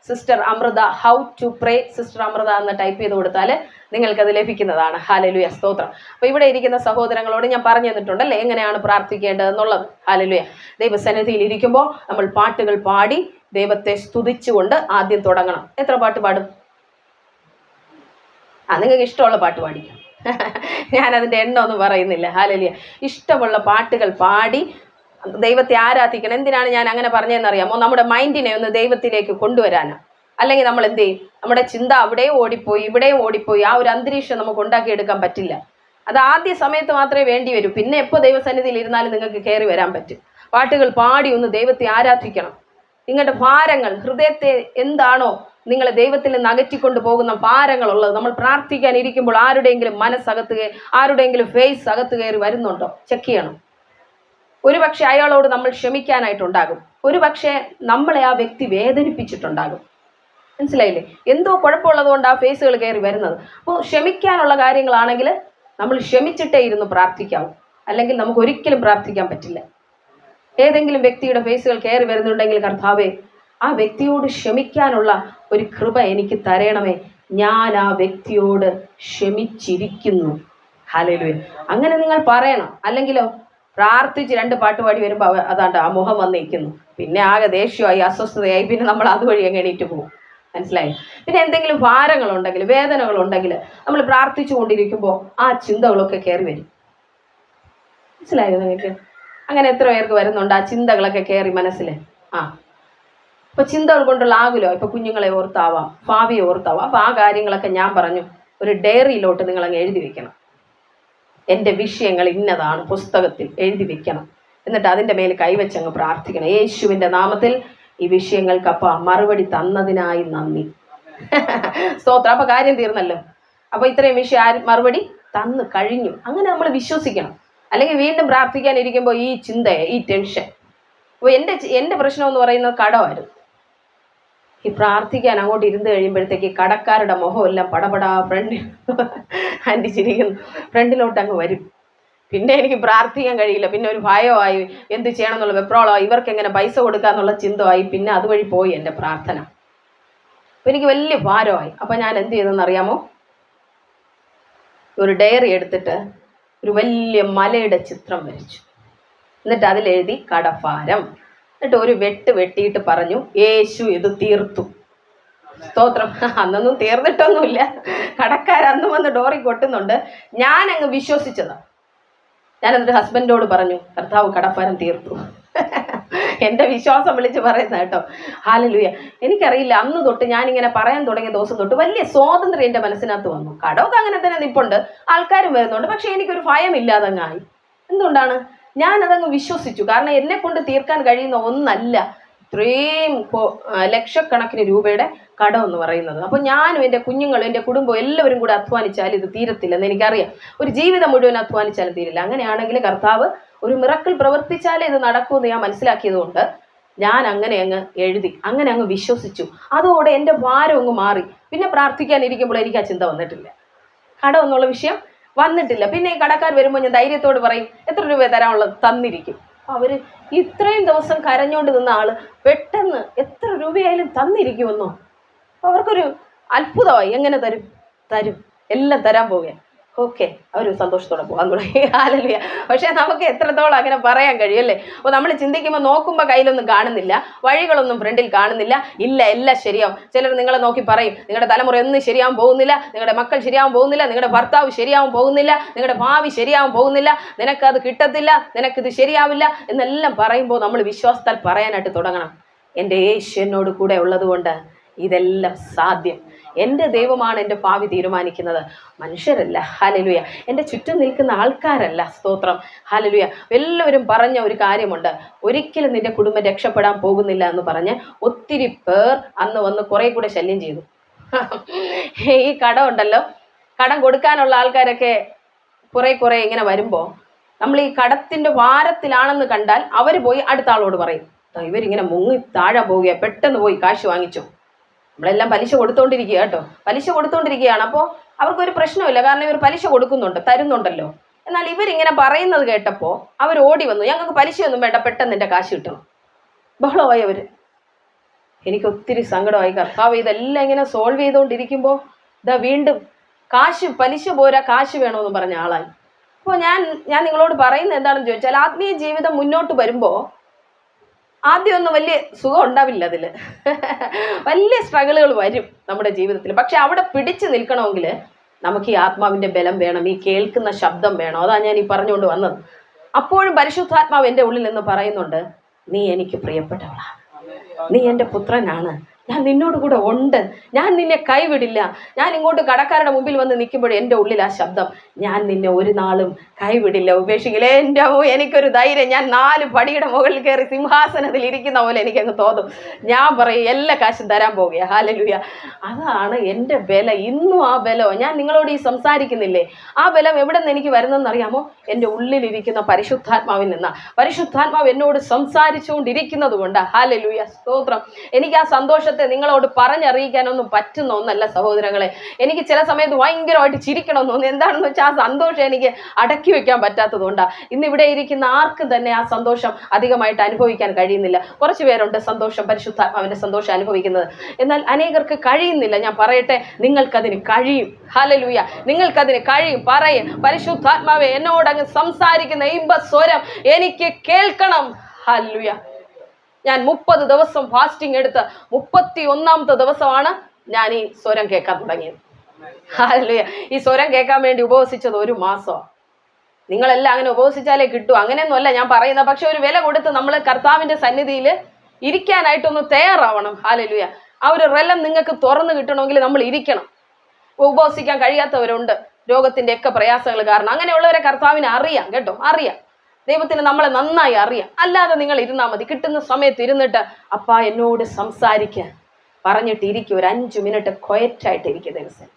Sister Amrita how to pray, sister Amrita എന്ന് ടൈപ്പ് ചെയ്ത് കൊടുത്താൽ നിങ്ങൾക്കത് ലഭിക്കുന്നതാണ്. ഹല്ലേലൂയ, സ്തോത്രം. അപ്പോൾ ഇവിടെ ഇരിക്കുന്ന സഹോദരങ്ങളോട് ഞാൻ പറഞ്ഞു തന്നിട്ടുണ്ടല്ലേ എങ്ങനെയാണ് പ്രാർത്ഥിക്കേണ്ടത് എന്നുള്ളത്. ഹല്ലേലൂയ. ദൈവസന്നിധിയിൽ ഇരിക്കുമ്പോൾ നമ്മൾ പാട്ടുകൾ പാടി ദൈവത്തെ സ്തുതിച്ചുകൊണ്ട് ആദ്യം തുടങ്ങണം. എത്ര പാട്ട് പാടും? നിങ്ങൾക്ക് ഇഷ്ടമുള്ള പാട്ട് പാടിക്കും. ഞാനതിൻ്റെ എണ്ണമൊന്നും പറയുന്നില്ല. ഹല്ലേലൂയ. ഇഷ്ടമുള്ള പാട്ടുകൾ പാടി ദൈവത്തെ ആരാധിക്കണം. എന്തിനാണ് ഞാൻ അങ്ങനെ പറഞ്ഞതെന്നറിയാമോ? നമ്മുടെ മൈൻഡിനെ ഒന്ന് ദൈവത്തിലേക്ക് കൊണ്ടുവരാനാണ്. അല്ലെങ്കിൽ നമ്മൾ എന്ത് ചെയ്യും? നമ്മുടെ ചിന്ത അവിടെയും ഓടിപ്പോയി ഇവിടെയും ഓടിപ്പോയി. ആ ഒരു അന്തരീക്ഷം നമുക്ക് ഉണ്ടാക്കിയെടുക്കാൻ പറ്റില്ല. അത് ആദ്യ സമയത്ത് മാത്രമേ വേണ്ടി വരൂ. പിന്നെ എപ്പോൾ ദൈവസന്നിധിയിൽ ഇരുന്നാലും നിങ്ങൾക്ക് കയറി വരാൻ പറ്റും. പാട്ടുകൾ പാടി ഒന്ന് ദൈവത്തെ ആരാധിക്കണം. നിങ്ങളുടെ ഭാരങ്ങൾ, ഹൃദയത്തെ എന്താണോ നിങ്ങളെ ദൈവത്തിൽ നിന്ന് അകറ്റിക്കൊണ്ട് പോകുന്ന ഭാരങ്ങളുള്ളത്, നമ്മൾ പ്രാർത്ഥിക്കാൻ ഇരിക്കുമ്പോൾ ആരുടെയെങ്കിലും മനസ്സകത്ത്, ആരുടെയെങ്കിലും ഫേസ് അകത്ത് കയറി വരുന്നുണ്ടോ? ചെക്ക് ചെയ്യണം. ഒരുപക്ഷെ അയാളോട് നമ്മൾ ക്ഷമിക്കാനായിട്ടുണ്ടാകും, ഒരുപക്ഷെ നമ്മളെ ആ വ്യക്തി വേദനിപ്പിച്ചിട്ടുണ്ടാകും. മനസ്സിലായില്ലേ? എന്തോ കുഴപ്പമുള്ളത് കൊണ്ട് ആ ഫേസുകൾ കയറി വരുന്നത്. അപ്പോൾ ക്ഷമിക്കാനുള്ള കാര്യങ്ങളാണെങ്കിൽ നമ്മൾ ക്ഷമിച്ചിട്ടേ ഇരുന്ന് പ്രാർത്ഥിക്കാവൂ, അല്ലെങ്കിൽ നമുക്ക് ഒരിക്കലും പ്രാർത്ഥിക്കാൻ പറ്റില്ല. ഏതെങ്കിലും വ്യക്തിയുടെ ഫേസുകൾ കയറി വരുന്നുണ്ടെങ്കിൽ, കർത്താവേ ആ വ്യക്തിയോട് ക്ഷമിക്കാനുള്ള ഒരു കൃപ എനിക്ക് തരണമേ, ഞാൻ ആ വ്യക്തിയോട് ക്ഷമിച്ചിരിക്കുന്നു. ഹല്ലേലൂയ. അങ്ങനെ നിങ്ങൾ പറയണം. അല്ലെങ്കിലോ പ്രാർത്ഥിച്ച് 2 പാട്ട് പാടി വരുമ്പോൾ അതാണ്ട് ആ മുഖം വന്നിരിക്കുന്നു, പിന്നെ ആകെ ദേഷ്യമായി അസ്വസ്ഥതയായി, പിന്നെ നമ്മൾ അതുവഴി അങ്ങ് എണീറ്റ് പോകും. മനസ്സിലായി? പിന്നെ എന്തെങ്കിലും ഭാരങ്ങളുണ്ടെങ്കിൽ, വേദനകളുണ്ടെങ്കിൽ നമ്മൾ പ്രാർത്ഥിച്ചു കൊണ്ടിരിക്കുമ്പോൾ ആ ചിന്തകളൊക്കെ കയറി വരും. മനസ്സിലായോ നിങ്ങൾക്ക്? അങ്ങനെ എത്ര പേർക്ക് വരുന്നുണ്ട് ആ ചിന്തകളൊക്കെ കയറി മനസ്സിൽ? അപ്പോൾ ചിന്തകൾ കൊണ്ടുള്ള ആകുലോ, ഇപ്പോൾ കുഞ്ഞുങ്ങളെ ഓർത്താവാം, ഭാവിയെ ഓർത്താവാം. അപ്പോൾ ആ കാര്യങ്ങളൊക്കെ ഞാൻ പറഞ്ഞു, ഒരു ഡയറിയിലോട്ട് നിങ്ങളങ്ങ് എഴുതി വെക്കണം. എൻ്റെ വിഷയങ്ങൾ ഇന്നതാണ്, പുസ്തകത്തിൽ എഴുതി വെക്കണം. എന്നിട്ട് അതിൻ്റെ മേൽ കൈവച്ചങ്ങ് പ്രാർത്ഥിക്കണം. യേശുവിൻ്റെ നാമത്തിൽ ഈ വിഷയങ്ങൾക്കപ്പ മറുപടി തന്നതിനായി നന്ദി. സ്തോത്രം. അപ്പോൾ കാര്യം തീർന്നല്ലോ. അപ്പോൾ ഇത്രയും വിഷയം മറുപടി തന്നു കഴിഞ്ഞു. അങ്ങനെ നമ്മൾ വിശ്വസിക്കണം. അല്ലെങ്കിൽ വീണ്ടും പ്രാർത്ഥിക്കാനിരിക്കുമ്പോൾ ഈ ചിന്ത, ഈ ടെൻഷൻ. അപ്പോൾ എൻ്റെ പ്രശ്നം എന്ന് പറയുന്നത് കടമായിരുന്നു. ഈ പ്രാർത്ഥിക്കാൻ അങ്ങോട്ട് ഇരുന്ന് കഴിയുമ്പോഴത്തേക്ക് കടക്കാരുടെ മുഖമെല്ലാം പടപടാ ഫ്രണ്ടിൽ അന്തിച്ചിരിക്കുന്നു, ഫ്രണ്ടിലോട്ട് അങ്ങ് വരും. പിന്നെ എനിക്ക് പ്രാർത്ഥിക്കാൻ കഴിയില്ല. പിന്നെ ഒരു ഭയമായി, എന്ത് ചെയ്യണം എന്നുള്ള വെപ്രാളമായി, ഇവർക്ക് എങ്ങനെ പൈസ കൊടുക്കാന്നുള്ള ചിന്തമായി. പിന്നെ അതുവഴി പോയി എൻ്റെ പ്രാർത്ഥന. അപ്പം എനിക്ക് വലിയ ഭാരമായി. അപ്പം ഞാൻ എന്ത് ചെയ്തെന്ന് അറിയാമോ? ഒരു ഡയറി എടുത്തിട്ട് ഒരു വലിയ മലയുടെ ചിത്രം വരച്ചു. എന്നിട്ട് അതിലെഴുതി കടഭാരം. എന്നിട്ട് ഒരു വെട്ടിയിട്ട് പറഞ്ഞു, യേശു ഇത് തീർത്തു. സ്തോത്രം. അന്നൊന്നും തീർന്നിട്ടൊന്നുമില്ല. കടക്കാരന്ന് വന്ന് ഡോറി കൊട്ടുന്നുണ്ട്. ഞാൻ അങ്ങ് വിശ്വസിച്ചതാണ്. ഞാൻ എന്നിട്ട് ഹസ്ബൻഡോട് പറഞ്ഞു, കർത്താവ് കടഭാരം തീർത്തു. എൻ്റെ വിശ്വാസം വിളിച്ച് പറയുന്ന കേട്ടോ. ഹല്ലേലൂയ. എനിക്കറിയില്ല, അന്ന് തൊട്ട് ഞാനിങ്ങനെ പറയാൻ തുടങ്ങിയ ദിവസം തൊട്ട് വലിയ സ്വാതന്ത്ര്യം എൻ്റെ മനസ്സിനകത്ത് വന്നു. കടമൊക്കെ അങ്ങനെ തന്നെ നിപ്പുണ്ട്, ആൾക്കാരും വരുന്നുണ്ട്. പക്ഷെ എനിക്കൊരു ഭയമില്ലാതങ്ങായി. എന്തുകൊണ്ടാണ്? ഞാനതങ്ങ് വിശ്വസിച്ചു. കാരണം എന്നെ കൊണ്ട് തീർക്കാൻ കഴിയുന്ന ഒന്നല്ല ഇത്രയും ലക്ഷക്കണക്കിന് രൂപയുടെ കടം എന്ന് പറയുന്നത്. അപ്പോൾ ഞാനും എൻ്റെ കുഞ്ഞുങ്ങളും എൻ്റെ കുടുംബവും എല്ലാവരും കൂടെ അധ്വാനിച്ചാൽ ഇത് തീരത്തില്ലെന്ന് എനിക്കറിയാം. ഒരു ജീവിതം മുഴുവൻ അധ്വാനിച്ചാലും തീരില്ല. അങ്ങനെയാണെങ്കിൽ കർത്താവ് ഒരു മിറക്കിൾ പ്രവർത്തിച്ചാലേ ഇത് നടക്കുമെന്ന് ഞാൻ മനസ്സിലാക്കിയത് കൊണ്ട് ഞാൻ അങ്ങനെ അങ്ങ് എഴുതി, അങ്ങനെ അങ്ങ് വിശ്വസിച്ചു. അതോടെ എൻ്റെ ഭാരം അങ്ങ് മാറി. പിന്നെ പ്രാർത്ഥിക്കാനിരിക്കുമ്പോൾ എനിക്ക് ആ ചിന്ത വന്നിട്ടില്ല, കടം എന്നുള്ള വിഷയം വന്നിട്ടില്ല. പിന്നെ ഈ കടക്കാർ വരുമ്പോൾ ഞാൻ ധൈര്യത്തോട് പറയും, എത്ര രൂപ തരാനുള്ളത് തന്നിരിക്കും. അവർ ഇത്രയും ദിവസം കരഞ്ഞുകൊണ്ട് നിന്ന ആള് പെട്ടെന്ന് എത്ര രൂപയായാലും തന്നിരിക്കുമെന്നോ. അവർക്കൊരു അത്ഭുതമായി. എങ്ങനെ തരും എല്ലാം തരാൻ പോവുക. ഓക്കെ, അവർ സന്തോഷത്തോടെ പോകാൻ തുടങ്ങി. ഹല്ലേലൂയ. പക്ഷേ നമുക്ക് എത്രത്തോളം അങ്ങനെ പറയാൻ കഴിയുമല്ലേ? അപ്പോൾ നമ്മൾ ചിന്തിക്കുമ്പോൾ നോക്കുമ്പോൾ കയ്യിലൊന്നും കാണുന്നില്ല, വഴികളൊന്നും ഫ്രണ്ടിൽ കാണുന്നില്ല. ഇല്ല, എല്ലാം ശരിയാവും. ചിലർ നിങ്ങളെ നോക്കി പറയും, നിങ്ങളുടെ തലമുറ ഒന്നും ശരിയാവാൻ പോകുന്നില്ല, നിങ്ങളുടെ മക്കൾ ശരിയാവാൻ പോകുന്നില്ല, നിങ്ങളുടെ ഭർത്താവ് ശരിയാവാൻ പോകുന്നില്ല, നിങ്ങളുടെ ഭാവി ശരിയാവാൻ പോകുന്നില്ല, നിനക്കത് കിട്ടത്തില്ല, നിനക്കിത് ശരിയാവില്ല എന്നെല്ലാം പറയുമ്പോൾ നമ്മൾ വിശ്വാസത്താൽ പറയാനായിട്ട് തുടങ്ങണം. എൻ്റെ യേശു എന്നോട് കൂടെ ഉള്ളത് കൊണ്ട് ഇതെല്ലാം സാധ്യം. എൻ്റെ ദൈവമാണ് എൻ്റെ ഭാവി തീരുമാനിക്കുന്നത്, മനുഷ്യരല്ല. ഹല്ലേലൂയ. എൻ്റെ ചുറ്റും നിൽക്കുന്ന ആൾക്കാരല്ല. സ്തോത്രം. ഹല്ലേലൂയ. എല്ലാവരും പറഞ്ഞ ഒരു കാര്യമുണ്ട്, ഒരിക്കലും നിന്റെ കുടുംബം രക്ഷപ്പെടാൻ പോകുന്നില്ല എന്ന് പറഞ്ഞ് ഒത്തിരി പേർ അന്ന് വന്ന് കുറെ കൂടെ ശല്യം ചെയ്തു. ഈ കടം ഉണ്ടല്ലോ, കടം കൊടുക്കാനുള്ള ആൾക്കാരൊക്കെ കുറെ ഇങ്ങനെ വരുമ്പോൾ നമ്മൾ ഈ കടത്തിൻ്റെ ഭാരത്തിലാണെന്ന് കണ്ടാൽ അവർ പോയി അടുത്ത ആളോട് പറയും, ഇവരിങ്ങനെ മുങ്ങി താഴെ പോവുക, പെട്ടെന്ന് പോയി കാശ് വാങ്ങിച്ചു. നമ്മളെല്ലാം പലിശ കൊടുത്തോണ്ടിരിക്കുക കേട്ടോ, പലിശ കൊടുത്തോണ്ടിരിക്കുകയാണ്. അപ്പോൾ അവർക്കൊരു പ്രശ്നമില്ല, കാരണം ഇവർ പലിശ കൊടുക്കുന്നുണ്ട്, തരുന്നുണ്ടല്ലോ. എന്നാൽ ഇവരിങ്ങനെ പറയുന്നത് കേട്ടപ്പോൾ അവർ ഓടി വന്നു, ഞങ്ങൾക്ക് പലിശയൊന്നും വേണ്ട, പെട്ടെന്ന് എൻ്റെ കാശ് കിട്ടണം. ബഹളമായി അവർ. എനിക്ക് ഒത്തിരി സങ്കടമായി. കർത്താവ് ഇതെല്ലാം ഇങ്ങനെ സോൾവ് ചെയ്തുകൊണ്ടിരിക്കുമ്പോൾ ഇതാ വീണ്ടും പലിശ പോരാ, കാശ് വേണമെന്ന് പറഞ്ഞ ആളായി. അപ്പോൾ ഞാൻ നിങ്ങളോട് പറയുന്നത് എന്താണെന്ന് ചോദിച്ചാൽ, ആത്മീയ ജീവിതം മുന്നോട്ട് വരുമ്പോൾ ആദ്യമൊന്നും വലിയ സുഖം ഉണ്ടാവില്ല, അതിൽ വലിയ സ്ട്രഗിളുകൾ വരും നമ്മുടെ ജീവിതത്തിൽ. പക്ഷെ അവിടെ പിടിച്ചു നിൽക്കണമെങ്കിൽ നമുക്ക് ഈ ആത്മാവിൻ്റെ ബലം വേണം, ഈ കേൾക്കുന്ന ശബ്ദം വേണം. അതാണ് ഞാൻ ഈ പറഞ്ഞുകൊണ്ട് വന്നത്. അപ്പോഴും പരിശുദ്ധാത്മാവ് എൻ്റെ ഉള്ളിൽ നിന്ന് പറയുന്നുണ്ട്, നീ എനിക്ക് പ്രിയപ്പെട്ടവളാണ്, നീ എൻ്റെ പുത്രനാണ്, ഞാൻ നിന്നോട് കൂടെ ഉണ്ട്, ഞാൻ നിന്നെ കൈവിടില്ല. ഞാൻ ഇങ്ങോട്ട് കടക്കാരുടെ മുമ്പിൽ വന്ന് നിൽക്കുമ്പോഴേ എൻ്റെ ഉള്ളിൽ ആ ശബ്ദം, ഞാൻ നിന്നെ ഒരു നാളും കൈവിടില്ല, ഉപേക്ഷിക്കില്ല. എൻ്റെ എനിക്കൊരു ധൈര്യം. ഞാൻ 4 പടിയുടെ മുകളിൽ കയറി സിംഹാസനത്തിൽ ഇരിക്കുന്ന പോലെ എനിക്കങ്ങ് തോന്നും. ഞാൻ പറയും, എല്ലാ കാശും തരാൻ പോവുക. ഹല്ലേലൂയ. അതാണ് എൻ്റെ ബലം. ഇന്നും ആ ബലം ഞാൻ നിങ്ങളോട് ഈ സംസാരിക്കുന്നില്ലേ, ആ ബലം എവിടെ നിന്ന് എനിക്ക് വരുന്നതെന്ന് അറിയാമോ? എൻ്റെ ഉള്ളിലിരിക്കുന്ന പരിശുദ്ധാത്മാവിൽ നിന്നാണ്. പരിശുദ്ധാത്മാവ് എന്നോട് സംസാരിച്ചുകൊണ്ടിരിക്കുന്നത് കൊണ്ട്. ഹല്ലേലൂയ. സ്തോത്രം. എനിക്ക് ആ സന്തോഷത്തെ നിങ്ങളോട് പറഞ്ഞറിയിക്കാനൊന്നും പറ്റുന്ന ഒന്നല്ല സഹോദരങ്ങളെ. എനിക്ക് ചില സമയത്ത് ഭയങ്കരമായിട്ട് ചിരിക്കണമെന്ന് തോന്നുന്നു. എന്താണെന്ന് വെച്ചാൽ ആ സന്തോഷം എനിക്ക് അടക്കി വെക്കാൻ പറ്റാത്തത് കൊണ്ടാണ്. ഇന്നിവിടെ ഇരിക്കുന്ന ആർക്കും തന്നെ ആ സന്തോഷം അധികമായിട്ട് അനുഭവിക്കാൻ കഴിയുന്നില്ല. കുറച്ച് പേരുണ്ട് സന്തോഷം, പരിശുദ്ധാത്മാവിൻ്റെ സന്തോഷം അനുഭവിക്കുന്നത്. എന്നാൽ അനേകർക്ക് കഴിയുന്നില്ല. ഞാൻ പറയട്ടെ, നിങ്ങൾക്കതിന് കഴിയും. ഹല്ലേലൂയ. നിങ്ങൾക്കതിന് കഴിയും. പറയും, പരിശുദ്ധാത്മാവെ എന്നോടങ്ങ് സംസാരിക്കുന്ന ഇമ്പസ്വരം എനിക്ക് കേൾക്കണം. ഹല്ലേലൂയ. ഞാൻ 30 ദിവസം ഫാസ്റ്റിംഗ് എടുത്ത് 31ാമത്തെ ദിവസമാണ് ഞാൻ ഈ സ്വരം കേൾക്കാൻ തുടങ്ങിയത്. ഹല്ലേലൂയ. ഈ സ്വരം കേൾക്കാൻ വേണ്ടി ഉപവസിച്ചത് 1 മാസമാണ്. നിങ്ങളെല്ലാം അങ്ങനെ ഉപവസിച്ചാലേ കിട്ടൂ, അങ്ങനെയൊന്നുമല്ല ഞാൻ പറയുന്നത്. പക്ഷെ ഒരു വില കൊടുത്ത് നമ്മൾ കർത്താവിൻ്റെ സന്നിധിയിൽ ഇരിക്കാനായിട്ടൊന്ന് തയ്യാറാവണം. ഹല്ലേലൂയ. ആ ഒരു റെലം നിങ്ങൾക്ക് തുറന്നു കിട്ടണമെങ്കിൽ നമ്മൾ ഇരിക്കണം. ഉപവസിക്കാൻ കഴിയാത്തവരുണ്ട്, രോഗത്തിൻ്റെ ഒക്കെ പ്രയാസങ്ങൾ കാരണം. അങ്ങനെയുള്ളവരെ കർത്താവിനെ അറിയാം കേട്ടോ, അറിയാം. ദൈവത്തിന് നമ്മളെ നന്നായി അറിയാം. അല്ലാതെ നിങ്ങൾ ഇരുന്നാൽ മതി. കിട്ടുന്ന സമയത്ത് ഇരുന്നിട്ട് അപ്പാ എന്നോട് സംസാരിക്കുക പറഞ്ഞിട്ട് ഇരിക്കുക. ഒരു 5 മിനിറ്റ് ക്വയറ്റായിട്ട് ഇരിക്കുക ദിവസം.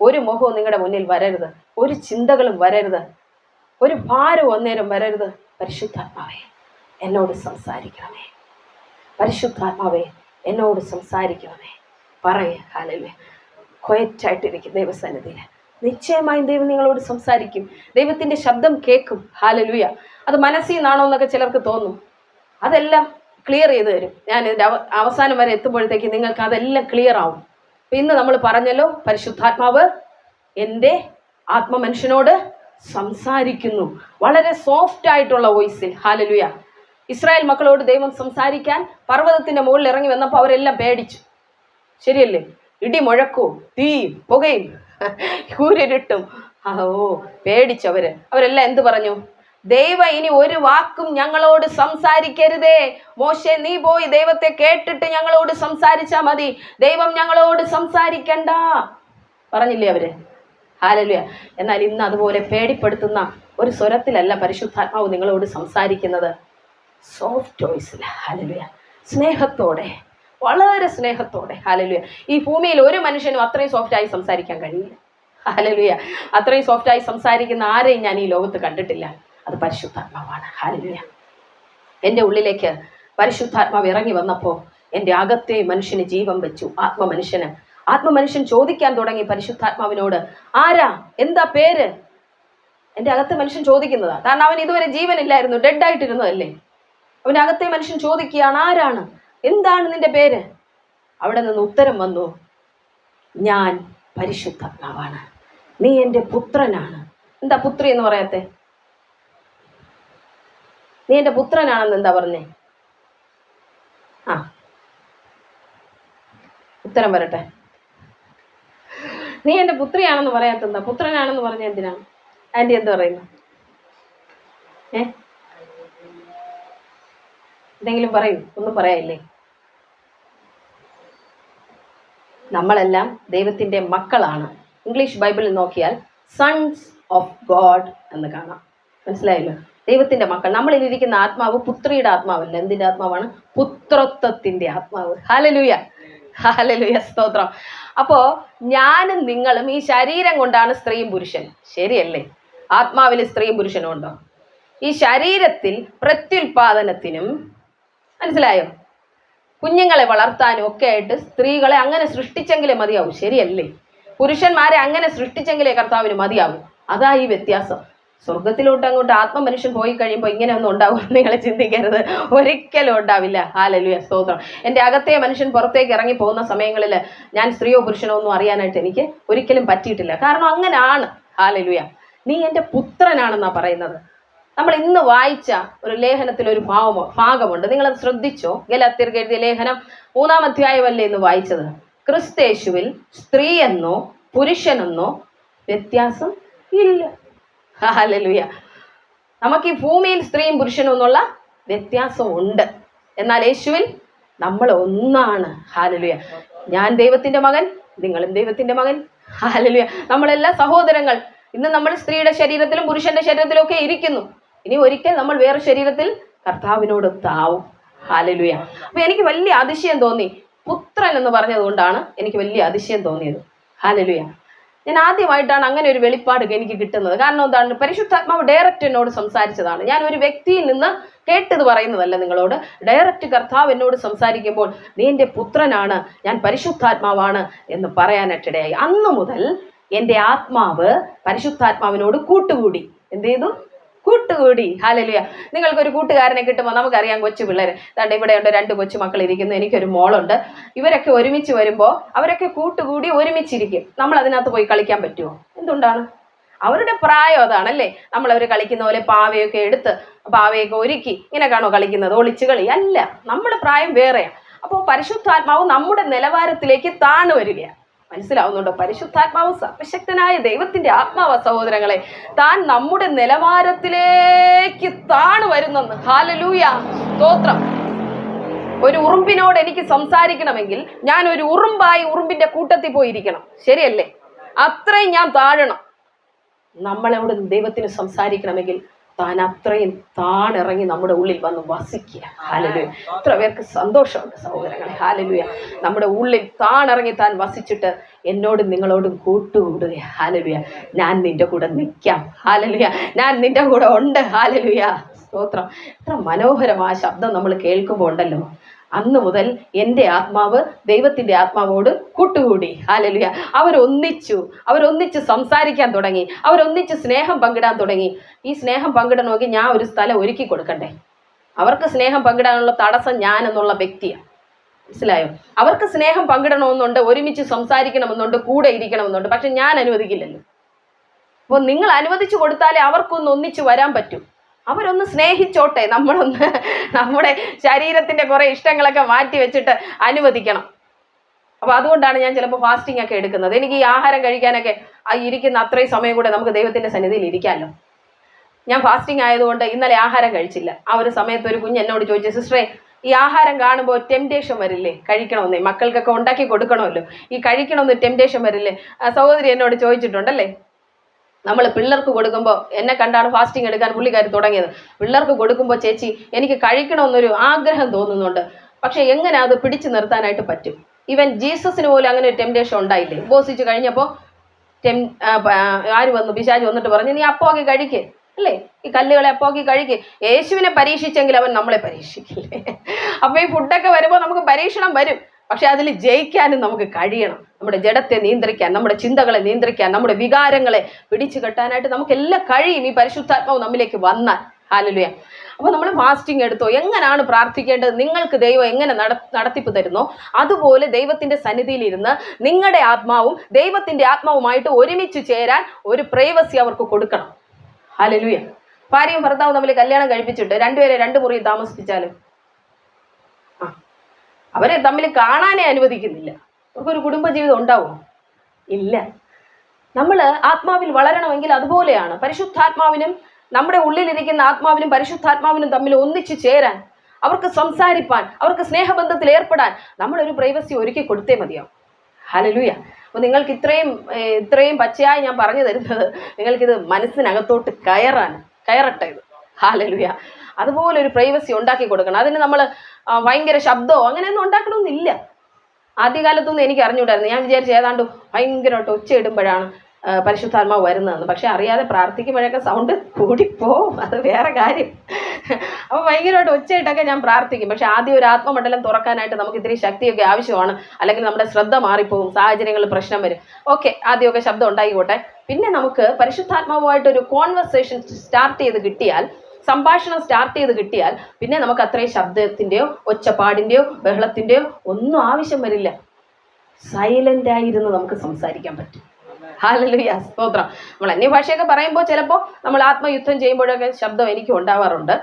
ഒരു മുഖവും നിങ്ങളുടെ മുന്നിൽ വരരുത്, ഒരു ചിന്തകളും വരരുത്, ഒരു ഭാരവും അന്നേരം വരരുത്. പരിശുദ്ധാത്മാവേ എന്നോട് സംസാരിക്കണമേ, പരിശുദ്ധാത്മാവേ എന്നോട് സംസാരിക്കണമേ പറയേ. ഹല്ലേലൂയ. ക്വയറ്റായിട്ടിരിക്കും ദൈവസന്നിധിയിൽ. നിശ്ചയമായും ദൈവം നിങ്ങളോട് സംസാരിക്കും. ദൈവത്തിൻ്റെ ശബ്ദം കേൾക്കും. ഹല്ലേലൂയ. അത് മനസ്സിൽ നിന്നാണോ എന്നൊക്കെ ചിലർക്ക് തോന്നും. അതെല്ലാം ക്ലിയർ ചെയ്ത് തരും. ഞാൻ ഇതിൻ്റെ അവസാനം വരെ എത്തുമ്പോഴത്തേക്ക് നിങ്ങൾക്ക് അതെല്ലാം ക്ലിയർ ആവും. ഇന്ന് നമ്മൾ പറഞ്ഞല്ലോ, പരിശുദ്ധാത്മാവ് എൻ്റെ ആത്മമനുഷ്യനോട് സംസാരിക്കുന്നു. വളരെ സോഫ്റ്റ് ആയിട്ടുള്ള വോയിസിൽ. ഹല്ലേലൂയ. ഇസ്രായേൽ മക്കളോട് ദൈവം സംസാരിക്കാൻ പർവ്വതത്തിൻ്റെ മുകളിൽ ഇറങ്ങി വന്നപ്പോൾ അവരെല്ലാം പേടിച്ചു. ശരിയല്ലേ? ഇടി മുഴക്കവും തീയും പുകയും കൂരിരുട്ടും. പേടിച്ചവര്. അവരെല്ലാം എന്ത് പറഞ്ഞു? ദൈവം ഇനി ഒരു വാക്കും ഞങ്ങളോട് സംസാരിക്കരുതേ. മോശെ, നീ പോയി ദൈവത്തെ കേട്ടിട്ട് ഞങ്ങളോട് സംസാരിച്ചാൽ മതി, ദൈവം ഞങ്ങളോട് സംസാരിക്കണ്ട പറഞ്ഞില്ലേ അവര്? ഹല്ലേലൂയ. എന്നാൽ ഇന്ന് അതുപോലെ പേടിപ്പെടുത്തുന്ന ഒരു സ്വരത്തിലല്ല പരിശുദ്ധാത്മാവ് നിങ്ങളോട് സംസാരിക്കുന്നത്. സോഫ്റ്റ് വോയിസിൽ. ഹല്ലേലൂയ. സ്നേഹത്തോടെ, വളരെ സ്നേഹത്തോടെ. ഹല്ലേലൂയ. ഈ ഭൂമിയിൽ ഒരു മനുഷ്യനും അത്രയും സോഫ്റ്റായി സംസാരിക്കാൻ കഴിയില്ല. ഹല്ലേലൂയ. അത്രയും സോഫ്റ്റായി സംസാരിക്കുന്ന ആരെയും ഞാൻ ഈ ലോകത്ത് കണ്ടിട്ടില്ല. അത് പരിശുദ്ധാത്മാവാണ്. ഹല്ലേലൂയ. എൻ്റെ ഉള്ളിലേക്ക് പരിശുദ്ധാത്മാവ് ഇറങ്ങി വന്നപ്പോൾ എൻ്റെ അകത്തെ മനുഷ്യന് ജീവൻ വെച്ചു. ആത്മമനുഷ്യൻ ചോദിക്കാൻ തുടങ്ങി പരിശുദ്ധാത്മാവിനോട്, ആരാ, എന്താ പേര്? എൻ്റെ അകത്തെ മനുഷ്യൻ ചോദിക്കുന്നതാണ്. കാരണം അവൻ ഇതുവരെ ജീവനില്ലായിരുന്നു, ഡെഡായിട്ടിരുന്നതല്ലേ. അവൻ്റെ അകത്തെ മനുഷ്യൻ ചോദിക്കുകയാണ്, ആരാണ്, എന്താണ് നിന്റെ പേര്? അവിടെ നിന്ന് ഉത്തരം വന്നു, ഞാൻ പരിശുദ്ധാത്മാവാണ്, നീ എൻ്റെ പുത്രനാണ്. എന്താ പുത്രി എന്ന് പറയാത്തെ? നീ എൻ്റെ പുത്രനാണെന്ന് എന്താ പറഞ്ഞേ? ഉത്തരം വരട്ടെ. നീ എൻ്റെ പുത്രിയാണെന്ന് പറയാത്തെന്താ? പുത്രനാണെന്ന് പറഞ്ഞ എന്തിനാണ്? ആൻറ്റി എന്ത് പറയുന്നു? എന്തെങ്കിലും പറയൂ. ഒന്നും പറയാനില്ലേ? നമ്മളെല്ലാം ദൈവത്തിൻ്റെ മക്കളാണ്. ഇംഗ്ലീഷ് ബൈബിളിൽ നോക്കിയാൽ സൺസ് ഓഫ് ഗോഡ് എന്ന് കാണാം. മനസ്സിലായല്ലോ? ദൈവത്തിൻ്റെ മക്കൾ. നമ്മളിലിരിക്കുന്ന ആത്മാവ് പുത്രിയുടെ ആത്മാവല്ല. എന്തിൻ്റെ ആത്മാവാണ്? പുത്രത്വത്തിൻ്റെ ആത്മാവ്. ഹല്ലേലൂയ. ഹല്ലേലൂയ. സ്തോത്രം. അപ്പോൾ ഞാനും നിങ്ങളും ഈ ശരീരം കൊണ്ടാണ് സ്ത്രീയും പുരുഷനും. ശരിയല്ലേ? ആത്മാവിൽ സ്ത്രീയും പുരുഷനും ഉണ്ടോ? ഈ ശരീരത്തിൽ പ്രത്യുൽപാദനത്തിനും, മനസ്സിലായോ, കുഞ്ഞുങ്ങളെ വളർത്താനും ഒക്കെ ആയിട്ട് സ്ത്രീകളെ അങ്ങനെ സൃഷ്ടിച്ചെങ്കിലേ മതിയാവും. ശരിയല്ലേ? പുരുഷന്മാരെ അങ്ങനെ സൃഷ്ടിച്ചെങ്കിലേ കർത്താവിന് മതിയാവും. അതാ ഈ വ്യത്യാസം. സ്വർഗത്തിലോട്ട് അങ്ങോട്ട് ആത്മമനുഷ്യൻ പോയി കഴിയുമ്പോൾ ഇങ്ങനെയൊന്നും ഉണ്ടാവും നിങ്ങളെ ചിന്തിക്കരുത്. ഒരിക്കലും ഉണ്ടാവില്ല. ഹല്ലേലൂയ. സ്തോത്രം. എൻ്റെ അകത്തെ മനുഷ്യൻ പുറത്തേക്ക് ഇറങ്ങി പോകുന്ന സമയങ്ങളിൽ ഞാൻ സ്ത്രീയോ പുരുഷനോ ഒന്നും അറിയാനായിട്ട് എനിക്ക് ഒരിക്കലും പറ്റിയിട്ടില്ല. കാരണം അങ്ങനെയാണ്. ഹല്ലേലൂയ. നീ എൻ്റെ പുത്രനാണെന്നാണ് പറയുന്നത്. നമ്മൾ ഇന്ന് വായിച്ച ഒരു ലേഖനത്തിൽ ഒരു ഭാഗമുണ്ട്. നിങ്ങളത് ശ്രദ്ധിച്ചോ? ഗലാത്യർക്ക് എഴുതിയ ലേഖനം 3-ാം അധ്യായമല്ലേ ഇന്ന് വായിച്ചത്? ക്രിസ്തേശുവിൽ സ്ത്രീയെന്നോ പുരുഷനെന്നോ വ്യത്യാസം ഇല്ല. ഹല്ലേലൂയ. നമുക്ക് ഈ ഭൂമിയിൽ സ്ത്രീയും പുരുഷനും എന്നുള്ള വ്യത്യാസം ഉണ്ട്. എന്നാൽ യേശുവിൽ നമ്മൾ ഒന്നാണ്. ഹല്ലേലൂയ. ഞാൻ ദൈവത്തിൻ്റെ മകൻ, നിങ്ങളും ദൈവത്തിൻ്റെ മകൻ. ഹല്ലേലൂയ. നമ്മളെല്ലാം സഹോദരങ്ങൾ. ഇന്ന് നമ്മൾ സ്ത്രീയുടെ ശരീരത്തിലും പുരുഷന്റെ ശരീരത്തിലും ഒക്കെ ഇരിക്കുന്നു. ഇനി ഒരിക്കൽ നമ്മൾ വേറെ ശരീരത്തിൽ കർത്താവിനോടൊത്താവും. ഹല്ലേലൂയ. അപ്പൊ എനിക്ക് വലിയ അതിശയം തോന്നി. പുത്രൻ എന്ന് പറഞ്ഞത് കൊണ്ടാണ് എനിക്ക് വലിയ അതിശയം തോന്നിയത്. ഹല്ലേലൂയ. ഞാൻ ആദ്യമായിട്ടാണ് അങ്ങനെ ഒരു വെളിപ്പാട് എനിക്ക് കിട്ടുന്നത്. കാരണം എന്താണ്? പരിശുദ്ധാത്മാവ് ഡയറക്റ്റ് എന്നോട് സംസാരിച്ചതാണ്. ഞാൻ ഒരു വ്യക്തിയിൽ നിന്ന് കേട്ടത് പറയുന്നതല്ല നിങ്ങളോട്. ഡയറക്റ്റ് കർത്താവ് എന്നോട് സംസാരിക്കുമ്പോൾ, നീ എൻ്റെ പുത്രനാണ്, ഞാൻ പരിശുദ്ധാത്മാവാണ് എന്ന് പറയാനായിട്ടിടയായി. അന്നു മുതൽ എൻ്റെ ആത്മാവ് പരിശുദ്ധാത്മാവിനോട് കൂട്ടുകൂടി. എന്ത് ചെയ്തു? കൂട്ടുകൂടി. ഹല്ലേലൂയ. നിങ്ങൾക്കൊരു കൂട്ടുകാരനെ കിട്ടുമ്പോൾ നമുക്കറിയാം, കൊച്ചു പിള്ളേർ. ദാണ്ട് ഇവിടെയുണ്ട് 2 കൊച്ചു മക്കൾ ഇരിക്കുന്നു, എനിക്കൊരു മോളുണ്ട്. ഇവരൊക്കെ ഒരുമിച്ച് വരുമ്പോൾ അവരൊക്കെ കൂട്ടുകൂടി ഒരുമിച്ചിരിക്കും. നമ്മൾ അതിനകത്ത് പോയി കളിക്കാൻ പറ്റുമോ? എന്തുകൊണ്ടാണ്? അവരുടെ പ്രായം അതാണല്ലേ. നമ്മളവർ കളിക്കുന്ന പോലെ പാവയൊക്കെ എടുത്ത് പാവയൊക്കെ ഒരുക്കി ഇങ്ങനെയൊക്കെയാണോ കളിക്കുന്നത്? ഒളിച്ചു കളി അല്ല. നമ്മുടെ പ്രായം വേറെയാണ്. അപ്പോൾ പരിശുദ്ധാത്മാവ് നമ്മുടെ നിലവാരത്തിലേക്ക് താണു വരികയാണ്. മനസ്സിലാവുന്നുണ്ടോ? പരിശുദ്ധാത്മാവ് സർവശക്തനായ ദൈവത്തിന്റെ ആത്മാവ സഹോദരങ്ങളെ. താൻ നമ്മുടെ നിലവാരത്തിലേക്ക് താണു വരുന്നെന്ന്. ഹല്ലേലൂയ. സ്തോത്രം. ഒരു ഉറുമ്പിനോട് എനിക്ക് സംസാരിക്കണമെങ്കിൽ ഞാൻ ഒരു ഉറുമ്പായി ഉറുമ്പിന്റെ കൂട്ടത്തിൽ പോയിരിക്കണം. ശരിയല്ലേ? അത്രയും ഞാൻ താഴണം. നമ്മളോട് ദൈവത്തിന് സംസാരിക്കണമെങ്കിൽ താൻ അത്രയും താണിറങ്ങി നമ്മുടെ ഉള്ളിൽ വന്ന് വസിക്കുക. ഹല്ലേലൂയ. എത്ര പേർക്ക് സന്തോഷമുണ്ട് സഹോദരങ്ങളെ. ഹല്ലേലൂയ. നമ്മുടെ ഉള്ളിൽ താണിറങ്ങി താൻ വസിച്ചിട്ട് എന്നോടും നിങ്ങളോടും കൂട്ടുകൂടുക. ഹല്ലേലൂയ. ഞാൻ നിന്റെ കൂടെ നിൽക്കാം. ഹല്ലേലൂയ. ഞാൻ നിന്റെ കൂടെ ഉണ്ട്. ഹല്ലേലൂയ. സ്തോത്രം. എത്ര മനോഹരമായ ശബ്ദം നമ്മൾ കേൾക്കുമ്പോൾ ഉണ്ടല്ലോ, അന്ന് മുതൽ എൻ്റെ ആത്മാവ് ദൈവത്തിൻ്റെ ആത്മാവോട് കൂട്ടുകൂടി. ഹല്ലേലൂയ. അവരൊന്നിച്ച് സംസാരിക്കാൻ തുടങ്ങി, അവരൊന്നിച്ച് സ്നേഹം പങ്കിടാൻ തുടങ്ങി. ഈ സ്നേഹം പങ്കിടണമെങ്കിൽ ഞാൻ ഒരു സ്ഥലം ഒരുക്കി കൊടുക്കണ്ടേ? അവർക്ക് സ്നേഹം പങ്കിടാനുള്ള തടസ്സം ഞാൻ എന്നുള്ള വ്യക്തിയാണ്. മനസ്സിലായോ? അവർക്ക് സ്നേഹം പങ്കിടണമെന്നുണ്ട്, ഒരുമിച്ച് സംസാരിക്കണമെന്നുണ്ട്, കൂടെ ഇരിക്കണമെന്നുണ്ട്. പക്ഷെ ഞാൻ അനുവദിക്കില്ലല്ലോ. അപ്പോൾ നിങ്ങൾ അനുവദിച്ചു കൊടുത്താലേ അവർക്കൊന്ന് ഒന്നിച്ച് വരാൻ പറ്റൂ. അവരൊന്ന് സ്നേഹിച്ചോട്ടെ. നമ്മുടെ ശരീരത്തിൻ്റെ കുറേ ഇഷ്ടങ്ങളൊക്കെ മാറ്റി വെച്ചിട്ട് അനുവദിക്കണം. അപ്പോൾ അതുകൊണ്ടാണ് ഞാൻ ചിലപ്പോൾ ഫാസ്റ്റിംഗ് ഒക്കെ എടുക്കുന്നത്. എനിക്ക് ഈ ആഹാരം കഴിക്കാനൊക്കെ ഇരിക്കുന്ന അത്രയും സമയം കൂടെ നമുക്ക് ദൈവത്തിൻ്റെ സന്നിധിയിൽ ഇരിക്കാമല്ലോ. ഞാൻ ഫാസ്റ്റിംഗ് ആയതുകൊണ്ട് ഇന്നലെ ആഹാരം കഴിച്ചില്ല. ആ ഒരു സമയത്ത് ഒരു കുഞ്ഞ് എന്നോട് ചോദിച്ചു, സിസ്റ്ററെ, ഈ ആഹാരം കാണുമ്പോൾ ടെംപ്റ്റേഷൻ വരില്ലേ കഴിക്കണമെന്നേ? മക്കൾക്കൊക്കെ ഉണ്ടാക്കി കൊടുക്കണമല്ലോ, ഈ കഴിക്കണമെന്ന് ടെംപ്റ്റേഷൻ വരില്ലേ? സഹോദരി എന്നോട് ചോദിച്ചിട്ടുണ്ടല്ലേ. നമ്മൾ പിള്ളേർക്ക് കൊടുക്കുമ്പോൾ, എന്നെ കണ്ടാണ് ഫാസ്റ്റിംഗ് എടുക്കാൻ പുള്ളിക്കാരി തുടങ്ങിയത്. പിള്ളേർക്ക് കൊടുക്കുമ്പോൾ, ചേച്ചി എനിക്ക് കഴിക്കണമെന്നൊരു ആഗ്രഹം തോന്നുന്നുണ്ട്, പക്ഷെ എങ്ങനെ അത് പിടിച്ചു നിർത്താനായിട്ട് പറ്റും? ഈവൻ ജീസസിന് പോലും അങ്ങനെ ഒരു ടെംപ്റ്റേഷൻ ഉണ്ടായില്ലേ? ഉപവസിച്ച് കഴിഞ്ഞപ്പോൾ ആര് വന്നു? പിശാച് വന്നിട്ട് പറഞ്ഞു, നീ അപ്പമാക്കി കഴിക്കേ അല്ലേ, ഈ കല്ലുകളെ അപ്പമാക്കി കഴിക്കേ. യേശുവിനെ പരീക്ഷിച്ചെങ്കിൽ അവൻ നമ്മളെ പരീക്ഷിക്കില്ലേ? അപ്പോൾ ഈ ഫുഡൊക്കെ വരുമ്പോൾ നമുക്ക് പരീക്ഷണം വരും. പക്ഷെ അതിൽ ജയിക്കാനും നമുക്ക് കഴിയണം. നമ്മുടെ ജഡത്തെ നിയന്ത്രിക്കാൻ, നമ്മുടെ ചിന്തകളെ നിയന്ത്രിക്കാൻ, നമ്മുടെ വികാരങ്ങളെ പിടിച്ചു കെട്ടാനായിട്ട് നമുക്കെല്ലാം കഴിയും ഈ പരിശുദ്ധാത്മാവ് നമ്മിലേക്ക് വന്നാൽ. ഹല്ലേലൂയ. അപ്പോൾ നമ്മൾ ഫാസ്റ്റിംഗ് എടുത്തോ, എങ്ങനെയാണ് പ്രാർത്ഥിക്കേണ്ടത്? നിങ്ങൾക്ക് ദൈവം എങ്ങനെ നടത്തിപ്പ് തരുന്നോ അതുപോലെ ദൈവത്തിൻ്റെ സന്നിധിയിലിരുന്ന് നിങ്ങളുടെ ആത്മാവും ദൈവത്തിൻ്റെ ആത്മാവുമായിട്ട് ഒരുമിച്ച് ചേരാൻ ഒരു പ്രൈവസി അവർക്ക് കൊടുക്കണം. ഹല്ലേലൂയ. ഭാര്യയും ഭർത്താവും തമ്മിൽ കല്യാണം കഴിപ്പിച്ചിട്ട് രണ്ടുപേരെ രണ്ട് മുറിയിൽ താമസിപ്പിച്ചാലും അവരെ തമ്മിൽ കാണാനേ അനുവദിക്കുന്നില്ല. അവർക്കൊരു കുടുംബജീവിതം ഉണ്ടാവും? ഇല്ല. നമ്മൾ ആത്മാവിൽ വളരണമെങ്കിൽ അതുപോലെയാണ്. പരിശുദ്ധാത്മാവിനും നമ്മുടെ ഉള്ളിലിരിക്കുന്ന ആത്മാവിനും പരിശുദ്ധാത്മാവിനും തമ്മിൽ ഒന്നിച്ചു ചേരാൻ, അവർക്ക് സംസാരിപ്പാൻ, അവർക്ക് സ്നേഹബന്ധത്തിൽ ഏർപ്പെടാൻ നമ്മളൊരു പ്രൈവസി ഒരുക്കി കൊടുത്തേ മതിയാവും. ഹല്ലേലൂയ. അപ്പോൾ നിങ്ങൾക്ക് ഇത്രയും പച്ചയായി ഞാൻ പറഞ്ഞു തരുന്നത് നിങ്ങൾക്കിത് മനസ്സിനകത്തോട്ട് കയറട്ടെ ഇത്. ഹല്ലേലൂയ. അതുപോലെ ഒരു പ്രൈവസി ഉണ്ടാക്കി കൊടുക്കണം. അതിന് നമ്മൾ ഭയങ്കര ശബ്ദമോ അങ്ങനെയൊന്നും ഉണ്ടാക്കണമെന്നില്ല. ആദ്യകാലത്തൊന്നും എനിക്ക് അറിഞ്ഞുകൂടായിരുന്നു. ഞാൻ വിചാരിച്ചു ഏതാണ്ട് ഭയങ്കരമായിട്ട് ഒച്ച ഇടുമ്പോഴാണ് പരിശുദ്ധാത്മാവ് വരുന്നതെന്ന്. പക്ഷെ അറിയാതെ പ്രാർത്ഥിക്കുമ്പോഴൊക്കെ സൗണ്ട് കൂടിപ്പോവും, അത് വേറെ കാര്യം. അപ്പോൾ ഭയങ്കരമായിട്ട് ഒച്ചയിട്ടൊക്കെ ഞാൻ പ്രാർത്ഥിക്കും. പക്ഷെ ആദ്യം ഒരു ആത്മമണ്ഡലം തുറക്കാനായിട്ട് നമുക്ക് ഇത്തിരി ശക്തിയൊക്കെ ആവശ്യമാണ്. അല്ലെങ്കിൽ നമ്മുടെ ശ്രദ്ധ മാറിപ്പോവും, സാഹചര്യങ്ങളിൽ പ്രശ്നം വരും. ഓക്കെ, ആദ്യമൊക്കെ ശബ്ദം ഉണ്ടായിക്കോട്ടെ. പിന്നെ നമുക്ക് പരിശുദ്ധാത്മാവുമായിട്ടൊരു കോൺവെർസേഷൻ സ്റ്റാർട്ട് ചെയ്ത് കിട്ടിയാൽ, സംഭാഷണം സ്റ്റാർട്ട് ചെയ്ത് കിട്ടിയാൽ പിന്നെ നമുക്ക് അത്രയും ശബ്ദത്തിൻ്റെയോ ഒച്ചപ്പാടിൻ്റെയോ ബഹളത്തിൻ്റെയോ ഒന്നും ആവശ്യം വരില്ല. സൈലൻ്റ് ആയിരുന്നു നമുക്ക് സംസാരിക്കാൻ പറ്റും. ഹല്ലേലൂയ, സ്തോത്രം. നമ്മൾ അന്യഭാഷയൊക്കെ പറയുമ്പോൾ ചിലപ്പോൾ നമ്മൾ ആത്മയുദ്ധം ചെയ്യുമ്പോഴൊക്കെ ശബ്ദം എനിക്ക് ഉണ്ടാവാറുണ്ട്.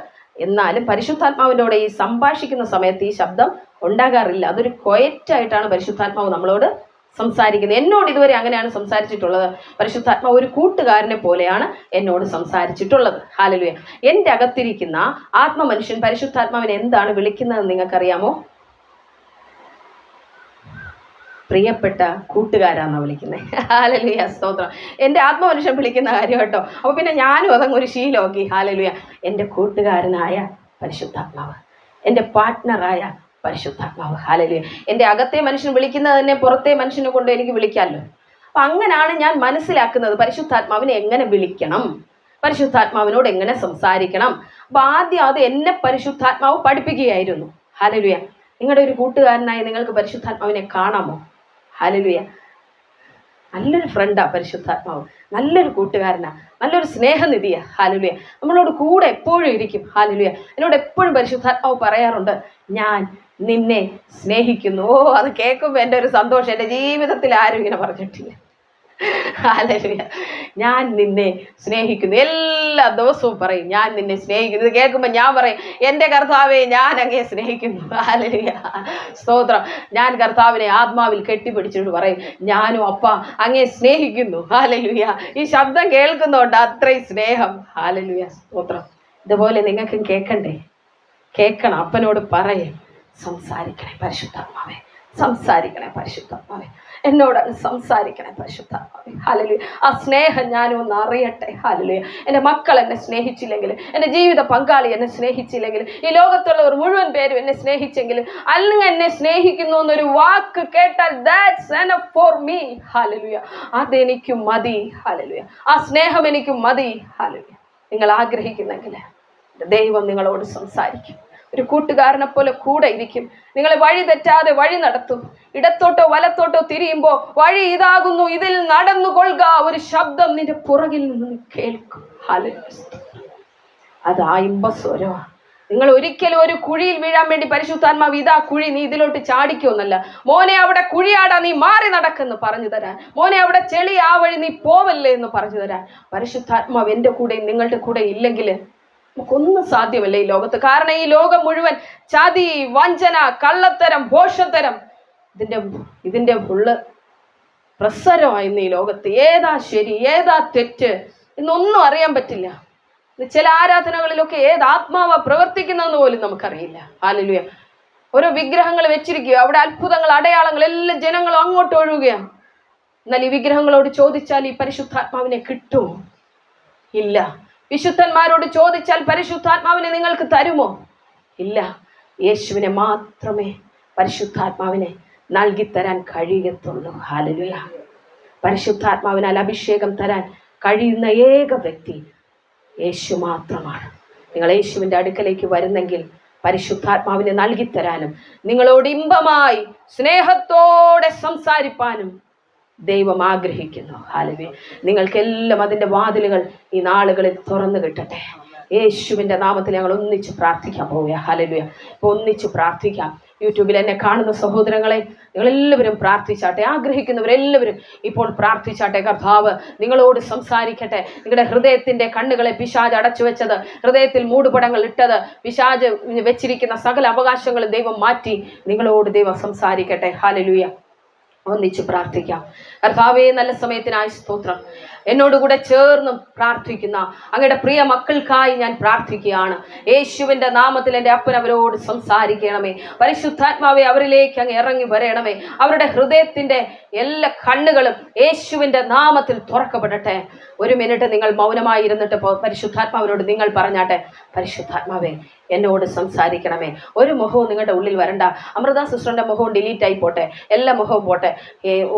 എന്നാലും പരിശുദ്ധാത്മാവിൻ്റെ കൂടെ ഈ സംഭാഷിക്കുന്ന സമയത്ത് ഈ ശബ്ദം ഉണ്ടാകാറില്ല. അതൊരു ക്വയറ്റായിട്ടാണ് പരിശുദ്ധാത്മാവ് നമ്മളോട് സംസാരിക്കുന്നത്. എന്നോട് ഇതുവരെ അങ്ങനെയാണ് സംസാരിച്ചിട്ടുള്ളത്. പരിശുദ്ധാത്മാവ് ഒരു കൂട്ടുകാരനെ പോലെയാണ് എന്നോട് സംസാരിച്ചിട്ടുള്ളത്. ഹല്ലേലൂയ. എൻ്റെ അകത്തിരിക്കുന്ന ആത്മമനുഷ്യൻ പരിശുദ്ധാത്മാവിനെ എന്താണ് വിളിക്കുന്നതെന്ന് നിങ്ങൾക്കറിയാമോ? പ്രിയപ്പെട്ട കൂട്ടുകാരാന്നാണ് വിളിക്കുന്നത്. ഹല്ലേലൂയ, സ്തോത്രം. എൻ്റെ ആത്മമനുഷ്യൻ വിളിക്കുന്ന കാര്യം കേട്ടോ. അപ്പോൾ പിന്നെ ഞാനും അതങ്ങൊരു ശീലമാക്കി. ഹല്ലേലൂയ. എൻ്റെ കൂട്ടുകാരനായ പരിശുദ്ധാത്മാവ്, എൻ്റെ പാർട്ട്ണറായ പരിശുദ്ധാത്മാവ്. ഹല്ലേലൂയ. എൻ്റെ അകത്തെ മനുഷ്യൻ വിളിക്കുന്നത് തന്നെ പുറത്തെ മനുഷ്യനെ കൊണ്ട് എനിക്ക് വിളിക്കാമല്ലോ. അപ്പം അങ്ങനെയാണ് ഞാൻ മനസ്സിലാക്കുന്നത് പരിശുദ്ധാത്മാവിനെ എങ്ങനെ വിളിക്കണം, പരിശുദ്ധാത്മാവിനോട് എങ്ങനെ സംസാരിക്കണം. അപ്പം ആദ്യം അത് എന്നെ പരിശുദ്ധാത്മാവ് പഠിപ്പിക്കുകയായിരുന്നു. ഹല്ലേലൂയ. നിങ്ങളുടെ ഒരു കൂട്ടുകാരനായി നിങ്ങൾക്ക് പരിശുദ്ധാത്മാവിനെ കാണാമോ? ഹല്ലേലൂയ. നല്ലൊരു ഫ്രണ്ടാണ് പരിശുദ്ധാത്മാവ്, നല്ലൊരു കൂട്ടുകാരനാണ്, നല്ലൊരു സ്നേഹനിധിയാ. ഹല്ലേലൂയ. നമ്മളോട് കൂടെ എപ്പോഴും ഇരിക്കും. ഹല്ലേലൂയ. എന്നോട് എപ്പോഴും പരിശുദ്ധാത്മാവ് പറയാറുണ്ട്, ഞാൻ നിന്നെ സ്നേഹിക്കുന്നു. അത് കേൾക്കുമ്പോൾ എൻ്റെ ഒരു സന്തോഷം എൻ്റെ ജീവിതത്തിൽ ആരും ഇങ്ങനെ പറഞ്ഞിട്ടില്ല. ഹല്ലേലൂയ. ഞാൻ നിന്നെ സ്നേഹിക്കുന്നു. എല്ലാ ദിവസവും പറയും ഞാൻ നിന്നെ സ്നേഹിക്കുന്നു. ഇത് കേൾക്കുമ്പോൾ ഞാൻ പറയും, എൻ്റെ കർത്താവെ ഞാൻ അങ്ങേ സ്നേഹിക്കുന്നു. ഹല്ലേലൂയ, സ്തോത്രം. ഞാൻ കർത്താവിനെ ആത്മാവിൽ കെട്ടിപ്പിടിച്ചിട്ട് പറയും, ഞാനും അപ്പ അങ്ങേ സ്നേഹിക്കുന്നു. ഹല്ലേലൂയ. ഈ ശബ്ദം കേൾക്കുന്നുണ്ട് അത്രയും സ്നേഹം. ഹല്ലേലൂയ, സ്തോത്രം. ഇതുപോലെ നിങ്ങൾക്കും കേൾക്കണം. അപ്പനോട് പറയും, സംസാരിക്കണേ പരിശുദ്ധാത്മാവേ, സംസാരിക്കണേ പരിശുദ്ധാത്മാവേ, എന്നോട് സംസാരിക്കണേ പരിശുദ്ധാത്മാവേ. ഹല്ലേലൂയ. ആ സ്നേഹം ഞാനും ഒന്ന് അറിയട്ടെ. ഹല്ലേലൂയ. എൻ്റെ മക്കൾ എന്നെ സ്നേഹിച്ചില്ലെങ്കിൽ, എൻ്റെ ജീവിത പങ്കാളി എന്നെ സ്നേഹിച്ചില്ലെങ്കിൽ, ഈ ലോകത്തുള്ളവർ മുഴുവൻ പേരും എന്നെ സ്നേഹിച്ചെങ്കിലും, അല്ലെങ്കിൽ എന്നെ സ്നേഹിക്കുന്നു എന്നൊരു വാക്ക് കേട്ടാൽ that's enough for me. Hallelujah. അതെനിക്ക് മതി. ഹല്ലേലൂയ. ആ സ്നേഹം എനിക്ക് മതി. ഹല്ലേലൂയ. നിങ്ങൾ ആഗ്രഹിക്കുന്നെങ്കിൽ ദൈവം നിങ്ങളോട് സംസാരിക്കും. ഒരു കൂട്ടുകാരനെ പോലെ കൂടെ ഇരിക്കും. നിങ്ങളെ വഴി തെറ്റാതെ വഴി നടത്തും. ഇടത്തോട്ടോ വലത്തോട്ടോ തിരിയുമ്പോൾ വഴി ഇതാകുന്നു, ഇതിൽ നടന്നു കൊള്ളുക, ഒരു ശബ്ദം നിന്റെ പുറകിൽ നിന്ന് കേൾക്കും. അത് ആ ഇമ്പസ്വരമാണ്. നിങ്ങൾ ഒരിക്കലും ഒരു കുഴിയിൽ വീഴാൻ വേണ്ടി പരിശുദ്ധാത്മാവ് ഇതാ കുഴി, നീ ഇതിലോട്ട് ചാടിക്കൊന്നല്ല. മോനെ അവിടെ കുഴിയാടാ, നീ മാറി നടക്കെന്ന് പറഞ്ഞു തരാൻ. മോനെ അവിടെ ചെളി, ആ വഴി നീ പോവല്ലേ എന്ന് പറഞ്ഞു തരാൻ പരിശുദ്ധാത്മാവ് എൻ്റെ കൂടെ നിങ്ങളുടെ കൂടെ ഇല്ലെങ്കിൽ നമുക്കൊന്നും സാധ്യമല്ല ഈ ലോകത്ത്. കാരണം ഈ ലോകം മുഴുവൻ ചതി, വഞ്ചന, കള്ളത്തരം, ഭോഷത്തരം, ഇതിന്റെ ഫുള്ള് പ്രസരമായിരുന്നു ഈ ലോകത്ത്. ഏതാ ശരി, ഏതാ തെറ്റ് എന്നൊന്നും അറിയാൻ പറ്റില്ല. ചില ആരാധനകളിലൊക്കെ ഏത് ആത്മാവാ പ്രവർത്തിക്കുന്നതെന്ന് പോലും നമുക്കറിയില്ല. ഹല്ലേലൂയ. ഓരോ വിഗ്രഹങ്ങൾ വെച്ചിരിക്കുക, അവിടെ അത്ഭുതങ്ങൾ, അടയാളങ്ങൾ, എല്ലാ ജനങ്ങളും അങ്ങോട്ട് ഒഴുകുകയാണ്. എന്നാൽ ഈ വിഗ്രഹങ്ങളോട് ചോദിച്ചാൽ ഈ പരിശുദ്ധാത്മാവിനെ കിട്ടുമോ? ഇല്ല. വിശുദ്ധന്മാരോട് ചോദിച്ചാൽ പരിശുദ്ധാത്മാവിനെ നിങ്ങൾക്ക് തരുമോ? ഇല്ല. യേശുവിനെ മാത്രമേ പരിശുദ്ധാത്മാവിനെ നൽകിത്തരാൻ കഴിയത്തുള്ളൂ. ഹല്ലേലൂയ. പരിശുദ്ധാത്മാവിനാൽ അഭിഷേകം തരാൻ കഴിയുന്ന ഏക വ്യക്തി യേശു മാത്രമാണ്. നിങ്ങൾ യേശുവിൻ്റെ അടുക്കലേക്ക് വരുന്നെങ്കിൽ പരിശുദ്ധാത്മാവിനെ നൽകിത്തരാനും നിങ്ങളോട് ഇമ്പമായി സ്നേഹത്തോടെ സംസാരിപ്പാനും ദൈവം ആഗ്രഹിക്കുന്നു. ഹല്ലേലൂയ. നിങ്ങൾക്കെല്ലാം അതിൻ്റെ വാതിലുകൾ ഈ നാളുകളിൽ തുറന്നു കിട്ടട്ടെ. യേശുവിൻ്റെ നാമത്തിൽ ഞങ്ങൾ ഒന്നിച്ച് പ്രാർത്ഥിക്കാൻ പോവുക. ഹല്ലേലൂയ. ഇപ്പോൾ ഒന്നിച്ച് പ്രാർത്ഥിക്കാം. യൂട്യൂബിൽ എന്നെ കാണുന്ന സഹോദരങ്ങളെ, നിങ്ങളെല്ലാവരും പ്രാർത്ഥിച്ചാട്ടെ. ആഗ്രഹിക്കുന്നവരെല്ലാവരും ഇപ്പോൾ പ്രാർത്ഥിച്ചാട്ടെ. കർത്താവ് നിങ്ങളോട് സംസാരിക്കട്ടെ. നിങ്ങളുടെ ഹൃദയത്തിൻ്റെ കണ്ണുകളെ പിശാച് അടച്ചു വെച്ചത്, ഹൃദയത്തിൽ മൂടുപടങ്ങൾ ഇട്ടത്, പിശാച് വെച്ചിരിക്കുന്ന സകല അവകാശങ്ങളും ദൈവം മാറ്റി നിങ്ങളോട് ദൈവം സംസാരിക്കട്ടെ. ഹല്ലേലൂയ. ഒന്നിച്ച് പ്രാർത്ഥിക്കാം. കർത്താവേ, നല്ല സമയത്തിനായി സ്തോത്രം. എന്നോടുകൂടെ ചേർന്ന് പ്രാർത്ഥിക്കുന്ന അങ്ങയുടെ പ്രിയ മക്കൾക്കായി ഞാൻ പ്രാർത്ഥിക്കുകയാണ്. യേശുവിൻ്റെ നാമത്തിൽ എൻ്റെ അപ്പൻ അവരോട് സംസാരിക്കണമേ. പരിശുദ്ധാത്മാവെ, അവരിലേക്ക് അങ്ങ് ഇറങ്ങി വരണമേ. അവരുടെ ഹൃദയത്തിൻ്റെ എല്ലാ കണ്ണുകളും യേശുവിൻ്റെ നാമത്തിൽ തുറക്കപ്പെടട്ടെ. ഒരു മിനിറ്റ് നിങ്ങൾ മൗനമായി ഇരുന്നിട്ട് പരിശുദ്ധാത്മാവിനോട് നിങ്ങൾ പറഞ്ഞാട്ടെ, പരിശുദ്ധാത്മാവേ എന്നോട് സംസാരിക്കണമേ. ഒരു മുഖവും നിങ്ങളുടെ ഉള്ളിൽ വരണ്ട. അമൃത സിസ്റ്ററിൻ്റെ മുഖവും ഡിലീറ്റ് ആയി പോട്ടെ, എല്ലാ മുഖവും പോട്ടെ.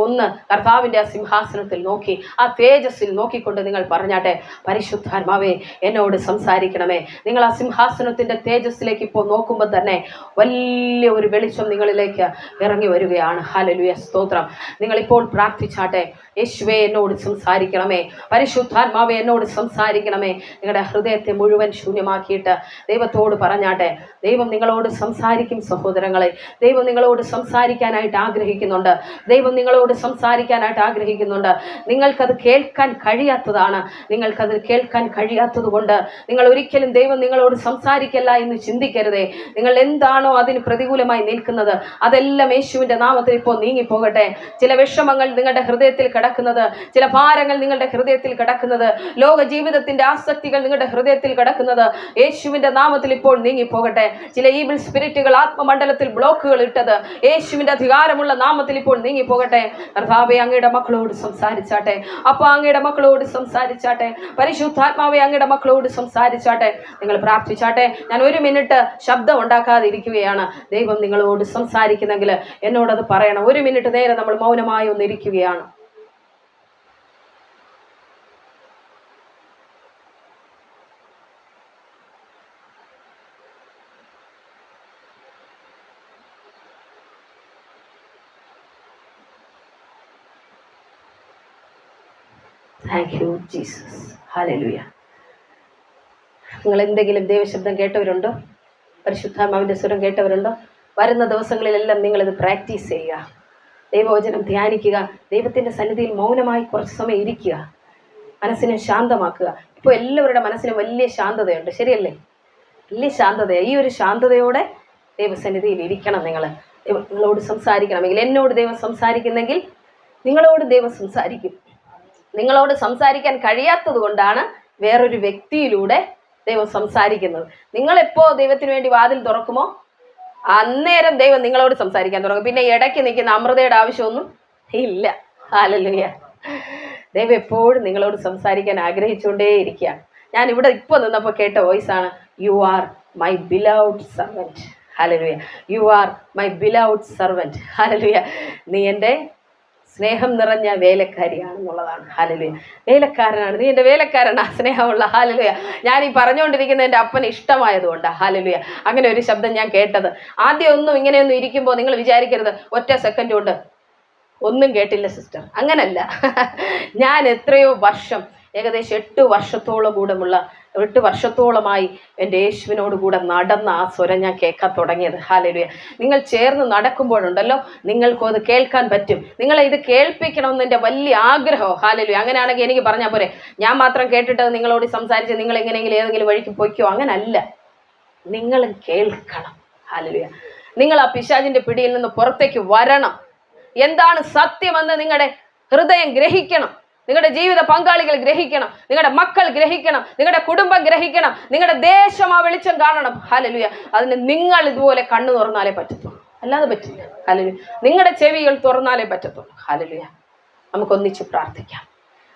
ഒന്ന് കർത്താവിൻ്റെ ആ സിംഹാസനത്തിൽ നോക്കി, ആ തേജസ്സിൽ നോക്കിക്കൊണ്ട് നിങ്ങൾ പറഞ്ഞാട്ടെ, പരിശുദ്ധാത്മാവേ എന്നോട് സംസാരിക്കണമേ. നിങ്ങൾ ആ സിംഹാസനത്തിൻ്റെ തേജസ്സിലേക്ക് ഇപ്പോൾ നോക്കുമ്പോൾ തന്നെ വലിയ ഒരു വെളിച്ചം നിങ്ങളിലേക്ക് ഇറങ്ങി വരികയാണ്. ഹല്ലേലൂയ, സ്തോത്രം. നിങ്ങളിപ്പോൾ പ്രാർത്ഥിച്ചാട്ടെ, യേശുവേ എന്നോട് സംസാരിക്കണമേ, പരിശുദ്ധാത്മാവേ എന്നോട് സംസാരിക്കണമേ. നിങ്ങളുടെ ഹൃദയത്തെ മുഴുവൻ ശൂന്യമാക്കിയിട്ട് ദൈവത്തോട് പറഞ്ഞാട്ടെ. ദൈവം നിങ്ങളോട് സംസാരിക്കും സഹോദരങ്ങളെ. ദൈവം നിങ്ങളോട് സംസാരിക്കാനായിട്ട് ആഗ്രഹിക്കുന്നുണ്ട്. ദൈവം നിങ്ങളോട് സംസാരിക്കാനായിട്ട് ആഗ്രഹിക്കുന്നുണ്ട്. നിങ്ങൾക്കത് കേൾക്കാൻ കഴിയാത്തതാണ്. നിങ്ങൾക്കത് കേൾക്കാൻ കഴിയാത്തത് കൊണ്ട് നിങ്ങൾ ഒരിക്കലും ദൈവം നിങ്ങളോട് സംസാരിക്കല്ല എന്ന് ചിന്തിക്കരുതേ. നിങ്ങൾ എന്താണോ അതിന് പ്രതികൂലമായി നിൽക്കുന്നത് അതെല്ലാം യേശുവിൻ്റെ നാമത്തിൽ ഇപ്പോൾ നീങ്ങിപ്പോകട്ടെ. ചില വിഷമങ്ങൾ നിങ്ങളുടെ ഹൃദയത്തിൽ കിടക്കുന്നത്, ചില ഭാരങ്ങൾ നിങ്ങളുടെ ഹൃദയത്തിൽ കിടക്കുന്നത്, ലോക ജീവിതത്തിൻ്റെ ആസക്തികൾ നിങ്ങളുടെ ഹൃദയത്തിൽ കിടക്കുന്നത് യേശുവിൻ്റെ നാമത്തിൽ ഇപ്പോൾ നീങ്ങിപ്പോകട്ടെ. ചില ഈവിൾ സ്പിരിറ്റുകൾ ആത്മമണ്ഡലത്തിൽ ബ്ലോക്കുകൾ ഇട്ടത് യേശുവിൻ്റെ അധികാരമുള്ള നാമത്തിൽ ഇപ്പോൾ നീങ്ങിപ്പോകട്ടെ. കർത്താവേ, അങ്ങയുടെ മക്കളോട് സംസാരിച്ചാട്ടെ. അപ്പോൾ അങ്ങയുടെ മക്കളോട് സംസാരിച്ചാട്ടെ. പരിശുദ്ധാത്മാവേ, അങ്ങയുടെ മക്കളോട് സംസാരിച്ചാട്ടെ. നിങ്ങൾ പ്രാർത്ഥിച്ചാട്ടെ. ഞാൻ ഒരു മിനിറ്റ് ശബ്ദം ഉണ്ടാക്കാതിരിക്കുകയാണ്. ദൈവം നിങ്ങളോട് സംസാരിക്കുന്നെങ്കിൽ എന്നോടത് പറയണം. ഒരു മിനിറ്റ് നേരം നമ്മൾ മൗനമായി ഒന്നിരിക്കുകയാണ്. Thank you Jesus. ഹല്ലേലൂയ. നിങ്ങൾ എന്തെങ്കിലും ദൈവശബ്ദം കേട്ടവരുണ്ടോ? പരിശുദ്ധാത്മാവിൻ്റെ സ്വരം കേട്ടവരുണ്ടോ? വരുന്ന ദിവസങ്ങളിലെല്ലാം നിങ്ങളിത് പ്രാക്ടീസ് ചെയ്യുക. ദൈവവചനം ധ്യാനിക്കുക. ദൈവത്തിൻ്റെ സന്നിധിയിൽ മൗനമായി കുറച്ച് സമയം ഇരിക്കുക. മനസ്സിനെ ശാന്തമാക്കുക. ഇപ്പോൾ എല്ലാവരുടെ മനസ്സിനും വലിയ ശാന്തതയുണ്ട്, ശരിയല്ലേ? വലിയ ശാന്തതയാണ്. ഈ ഒരു ശാന്തതയോടെ ദൈവസന്നിധിയിൽ ഇരിക്കണം. നിങ്ങളോട് സംസാരിക്കണമെങ്കിൽ, എന്നോട് ദൈവം സംസാരിക്കുന്നെങ്കിൽ നിങ്ങളോട് ദൈവം സംസാരിക്കും. നിങ്ങളോട് സംസാരിക്കാൻ കഴിയാത്തത് കൊണ്ടാണ് വേറൊരു വ്യക്തിയിലൂടെ ദൈവം സംസാരിക്കുന്നത്. നിങ്ങളെപ്പോൾ ദൈവത്തിന് വേണ്ടി വാതിൽ തുറക്കുമോ അന്നേരം ദൈവം നിങ്ങളോട് സംസാരിക്കാൻ തുടങ്ങും. പിന്നെ ഇടയ്ക്ക് നിൽക്കുന്ന അമൃതയുടെ ആവശ്യമൊന്നും ഇല്ല. ഹല്ലേലൂയ. ദൈവം എപ്പോഴും നിങ്ങളോട് സംസാരിക്കാൻ ആഗ്രഹിച്ചുകൊണ്ടേ ഇരിക്കുകയാണ്. ഞാൻ ഇവിടെ ഇപ്പോൾ നിന്നപ്പോൾ കേട്ട വോയിസാണ്, you are my beloved servant. Hallelujah. You are my beloved servant. Hallelujah. നീ എൻ്റെ സ്നേഹം നിറഞ്ഞ വേലക്കാരിയാണെന്നുള്ളതാണ്. ഹല്ലേലൂയ. വേലക്കാരനാണ്, നീ എൻ്റെ വേലക്കാരനാ, സ്നേഹമുള്ള. ഹല്ലേലൂയ. ഞാൻ ഈ പറഞ്ഞുകൊണ്ടിരിക്കുന്ന എൻ്റെ അപ്പന് ഇഷ്ടമായതുകൊണ്ട്. ഹല്ലേലൂയ. അങ്ങനെ ഒരു ശബ്ദം ഞാൻ കേട്ടത്. ആദ്യം ഒന്നും ഇങ്ങനെയൊന്നും ഇരിക്കുമ്പോൾ നിങ്ങൾ വിചാരിക്കരുത് ഒറ്റ സെക്കൻഡ് കൊണ്ട് ഒന്നും കേട്ടില്ല സിസ്റ്റർ, അങ്ങനല്ല. ഞാൻ എത്രയോ വർഷം, ഏകദേശം 8 വർഷത്തോളമായി എൻ്റെ യേശുവിനോട് കൂടെ നടന്ന ആ സ്വരം ഞാൻ കേൾക്കാൻ തുടങ്ങിയത്. ഹല്ലേലൂയ. നിങ്ങൾ ചേർന്ന് നടക്കുമ്പോഴുണ്ടല്ലോ, നിങ്ങൾക്കും അത് കേൾക്കാൻ പറ്റും. നിങ്ങളെ ഇത് കേൾപ്പിക്കണമെന്ന് എൻ്റെ വലിയ ആഗ്രഹം. ഹല്ലേലൂയ. അങ്ങനെയാണെങ്കിൽ എനിക്ക് പറഞ്ഞാൽ പോരെ, ഞാൻ മാത്രം കേട്ടിട്ട് നിങ്ങളോട് സംസാരിച്ച് നിങ്ങൾ എങ്ങനെയെങ്കിലും ഏതെങ്കിലും വഴിക്ക് പൊയ്ക്കോ, അങ്ങനല്ല. നിങ്ങളും കേൾക്കണം. ഹല്ലേലൂയ. നിങ്ങൾ ആ പിശാചിന്റെ പിടിയിൽ നിന്ന് പുറത്തേക്ക് വരണം. എന്താണ് സത്യമെന്ന് നിങ്ങളുടെ ഹൃദയം ഗ്രഹിക്കണം, നിങ്ങളുടെ ജീവിത പങ്കാളികൾ ഗ്രഹിക്കണം, നിങ്ങളുടെ മക്കൾ ഗ്രഹിക്കണം, നിങ്ങളുടെ കുടുംബം ഗ്രഹിക്കണം, നിങ്ങളുടെ ദേശം ആ വെളിച്ചം കാണണം. ഹല്ലേലൂയ. അതിന് നിങ്ങൾ ഇതുപോലെ കണ്ണു തുറന്നാലേ പറ്റത്തുള്ളൂ, അല്ലാതെ പറ്റില്ല. ഹല്ലേലൂയ. നിങ്ങളുടെ ചെവികൾ തുറന്നാലേ പറ്റത്തുള്ളൂ. ഹല്ലേലൂയ. നമുക്കൊന്നിച്ച് പ്രാർത്ഥിക്കാം.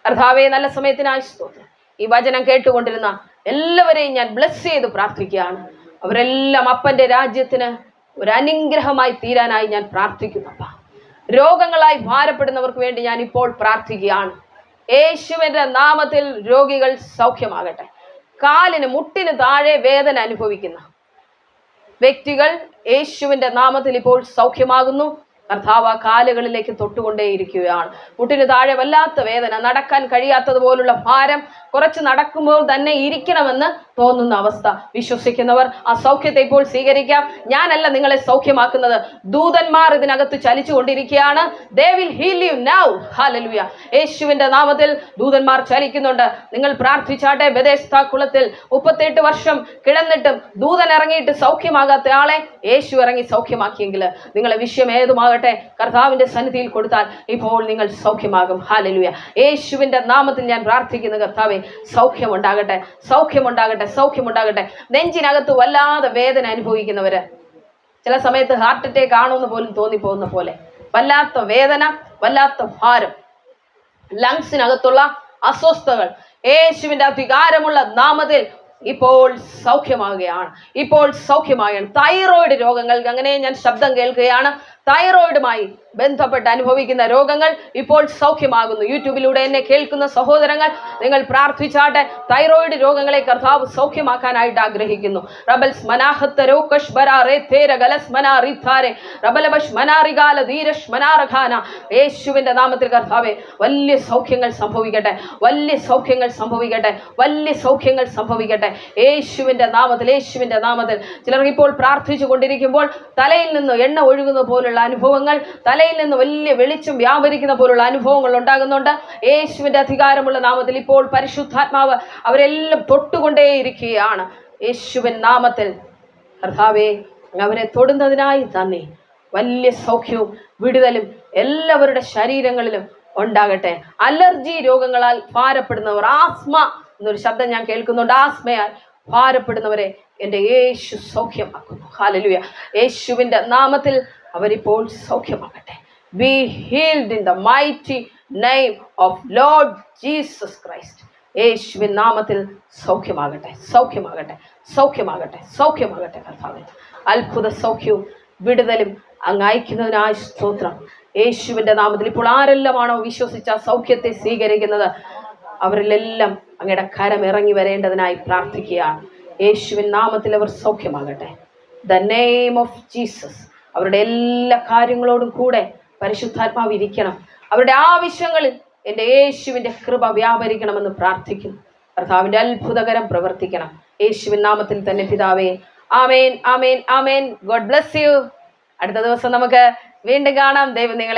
കർത്താവേ, നല്ല സമയത്തിനായി സ്തോത്രം. ഈ വചനം കേട്ടുകൊണ്ടിരുന്ന എല്ലാവരെയും ഞാൻ ബ്ലെസ് ചെയ്ത് പ്രാർത്ഥിക്കുകയാണ്. അവരെല്ലാം അപ്പന്റെ രാജ്യത്തിന് ഒരു അനുഗ്രഹമായി തീരാനായി ഞാൻ പ്രാർത്ഥിക്കുന്നപ്പ. രോഗങ്ങളായി ഭാരപ്പെടുന്നവർക്ക് വേണ്ടി ഞാൻ ഇപ്പോൾ പ്രാർത്ഥിക്കുകയാണ്. യേശുവിന്റെ നാമത്തിൽ രോഗികൾ സൗഖ്യമാകട്ടെ. കാലിന് മുട്ടിന് താഴെ വേദന അനുഭവിക്കുന്ന വ്യക്തികൾ യേശുവിന്റെ നാമത്തിൽ ഇപ്പോൾ സൗഖ്യമാകുന്നു. കർത്താവ് ആ കാലുകളിലേക്ക് തൊട്ടുകൊണ്ടേയിരിക്കുകയാണ്. മുട്ടിന് താഴെ വല്ലാത്ത വേദന, നടക്കാൻ കഴിയാത്തതുപോലുള്ള ഭാരം, കുറച്ച് നടക്കുമ്പോൾ തന്നെ ഇരിക്കണമെന്ന് തോന്നുന്ന അവസ്ഥ. വിശ്വസിക്കുന്നവർ ആ സൗഖ്യത്തെ ഇപ്പോൾ സ്വീകരിക്കാം. ഞാനല്ല നിങ്ങളെ സൗഖ്യമാക്കുന്നത്, ദൂതന്മാർ ഇതിനകത്ത് ചലിച്ചു കൊണ്ടിരിക്കുകയാണ്. They will heal you now. Hallelujah. യേശുവിന്റെ നാമത്തിൽ ദൂതന്മാർ ചലിക്കുന്നുണ്ട്. നിങ്ങൾ പ്രാർത്ഥിച്ചാട്ടെ. ബെഥെസ്ദ കുളത്തിൽ 38 വർഷം കിടന്നിട്ടും ദൂതൻ ഇറങ്ങിയിട്ട് സൗഖ്യമാകാത്ത ആളെ യേശു ഇറങ്ങി സൗഖ്യമാക്കിയെങ്കിൽ നിങ്ങളെ വിഷയം ഏതുമാകട്ടെ, കർത്താവിന്റെ സന്നിധിയിൽ കൊടുത്താൽ ഇപ്പോൾ നിങ്ങൾ സൗഖ്യമാകും. ഹല്ലേലൂയ. യേശുവിന്റെ നാമത്തിൽ ഞാൻ പ്രാർത്ഥിക്കുന്നു. കർത്താവേ, സൗഖ്യമുണ്ടാകട്ടെ, സൗഖ്യമുണ്ടാകട്ടെ, സൗഖ്യമുണ്ടാകട്ടെ. നെഞ്ചിനകത്ത് വല്ലാതെ വേദന അനുഭവിക്കുന്നവര്, ചില സമയത്ത് ഹാർട്ട് അറ്റാക്ക് ആണോന്ന് പോലും തോന്നിപ്പോകുന്ന പോലെ വല്ലാത്ത വേദന, വല്ലാത്ത ഭാരം, ലങ്സിനകത്തുള്ള അസ്വസ്ഥതകൾ യേശുവിന്റെ അധികാരമുള്ള നാമത്തിൽ ഇപ്പോൾ സൗഖ്യമാകുകയാണ്. ഇപ്പോൾ സൗഖ്യമാകുകയാണ്. തൈറോയിഡ് രോഗങ്ങൾക്ക് അങ്ങനെ ഞാൻ ശബ്ദം കേൾക്കുകയാണ്. തൈറോയിഡുമായി ബന്ധപ്പെട്ട് അനുഭവിക്കുന്ന രോഗങ്ങൾ ഇപ്പോൾ സൗഖ്യമാകുന്നു. യൂട്യൂബിലൂടെ എന്നെ കേൾക്കുന്ന സഹോദരങ്ങൾ, നിങ്ങൾ പ്രാർത്ഥിച്ചാട്ടെ. തൈറോയിഡ് രോഗങ്ങളെ കർത്താവ് സൗഖ്യമാക്കാനായിട്ട് ആഗ്രഹിക്കുന്നു. റബൽസ് മനാഹത്ത് രോകഷ് ബരാറെ തേര ഗലസ് മനാറിഥാരെ റബലബഷ് മനാറിഗാല ധീരഷ് മനാറഖാന. യേശുവിന്റെ നാമത്തിൽ കർത്താവേ, വലിയ സൗഖ്യങ്ങൾ സംഭവിക്കട്ടെ, വലിയ സൗഖ്യങ്ങൾ സംഭവിക്കട്ടെ, വലിയ സൗഖ്യങ്ങൾ സംഭവിക്കട്ടെ. യേശുവിന്റെ നാമത്തിൽ, യേശുവിന്റെ നാമത്തിൽ. ചിലർ ഇപ്പോൾ പ്രാർത്ഥിച്ചു കൊണ്ടിരിക്കുമ്പോൾ തലയിൽ നിന്ന് എണ്ണ ഒഴുകുന്ന പോലുള്ള അനുഭവങ്ങൾ, തലയിൽ നിന്ന് വലിയ വെളിച്ചം വ്യാപരിക്കുന്ന പോലുള്ള അനുഭവങ്ങൾ ഉണ്ടാകുന്നുണ്ട്. യേശുവിന്റെ അധികാരമുള്ള നാമത്തിൽ ഇപ്പോൾ പരിശുദ്ധാത്മാവ് അവരെല്ലാം തൊട്ടുകൊണ്ടേയിരിക്കുകയാണ്. യേശുവിൻ നാമത്തിൽ കർത്താവേ, അവരെ തൊടുന്നതിനായി നന്ദി. വലിയ സൗഖ്യവും വിടുതലും എല്ലാവരുടെ ശരീരങ്ങളിലും ഉണ്ടാകട്ടെ. അലർജി രോഗങ്ങളാൽ ഭാരപ്പെടുന്നവർ, ആസ്മ എന്നൊരു ശബ്ദം ഞാൻ കേൾക്കുന്നുണ്ട്, ആസ്മയാൽ ഭാരപ്പെടുന്നവരെ എൻ്റെ യേശു സൗഖ്യമാക്കുന്നു. ഹല്ലേലൂയ. യേശുവിൻ്റെ നാമത്തിൽ അവരിപ്പോൾ സൗഖ്യമാകട്ടെ. Be healed in the mighty name of Lord Jesus Christ. യേശുവിൻ നാമത്തിൽ സൗഖ്യമാകട്ടെ, സൗഖ്യമാകട്ടെ, സൗഖ്യമാകട്ടെ, സൗഖ്യമാകട്ടെ. കർത്താവേ, അത്ഭുത സൗഖ്യവും വിടുതലും അങ്ങ് അയക്കുന്നതിനായി സ്തോത്രം. യേശുവിൻ്റെ നാമത്തിൽ ഇപ്പോൾ ആരെല്ലാമാണോ വിശ്വസിച്ച സൗഖ്യത്തെ സ്വീകരിക്കുന്നത്, അവരിലെല്ലാം അങ്ങയുടെ കരം ഇറങ്ങി വരേണ്ടതിനായി പ്രാർത്ഥിക്കുകയാണ്. യേശുവിൻ നാമത്തിൽ അവർ സൗഖ്യമാകട്ടെ. The name of Jesus. അവരുടെ എല്ലാ കാര്യങ്ങളോടും കൂടെ പരിശുദ്ധാത്മാവ് ഇരിക്കണം. അവരുടെ ആവശ്യങ്ങളിൽ എൻ്റെ യേശുവിൻ്റെ കൃപ വ്യാപരിക്കണമെന്ന് പ്രാർത്ഥിക്കുന്നു. കർത്താവിൻ്റെ അത്ഭുതകരം പ്രവർത്തിക്കണം. യേശുവിൻ നാമത്തിൽ തന്നെ പിതാവേ. Amen, amen, amen. God bless you. അടുത്ത ദിവസം നമുക്ക് വീണ്ടും കാണാം. ദൈവം നിങ്ങളെ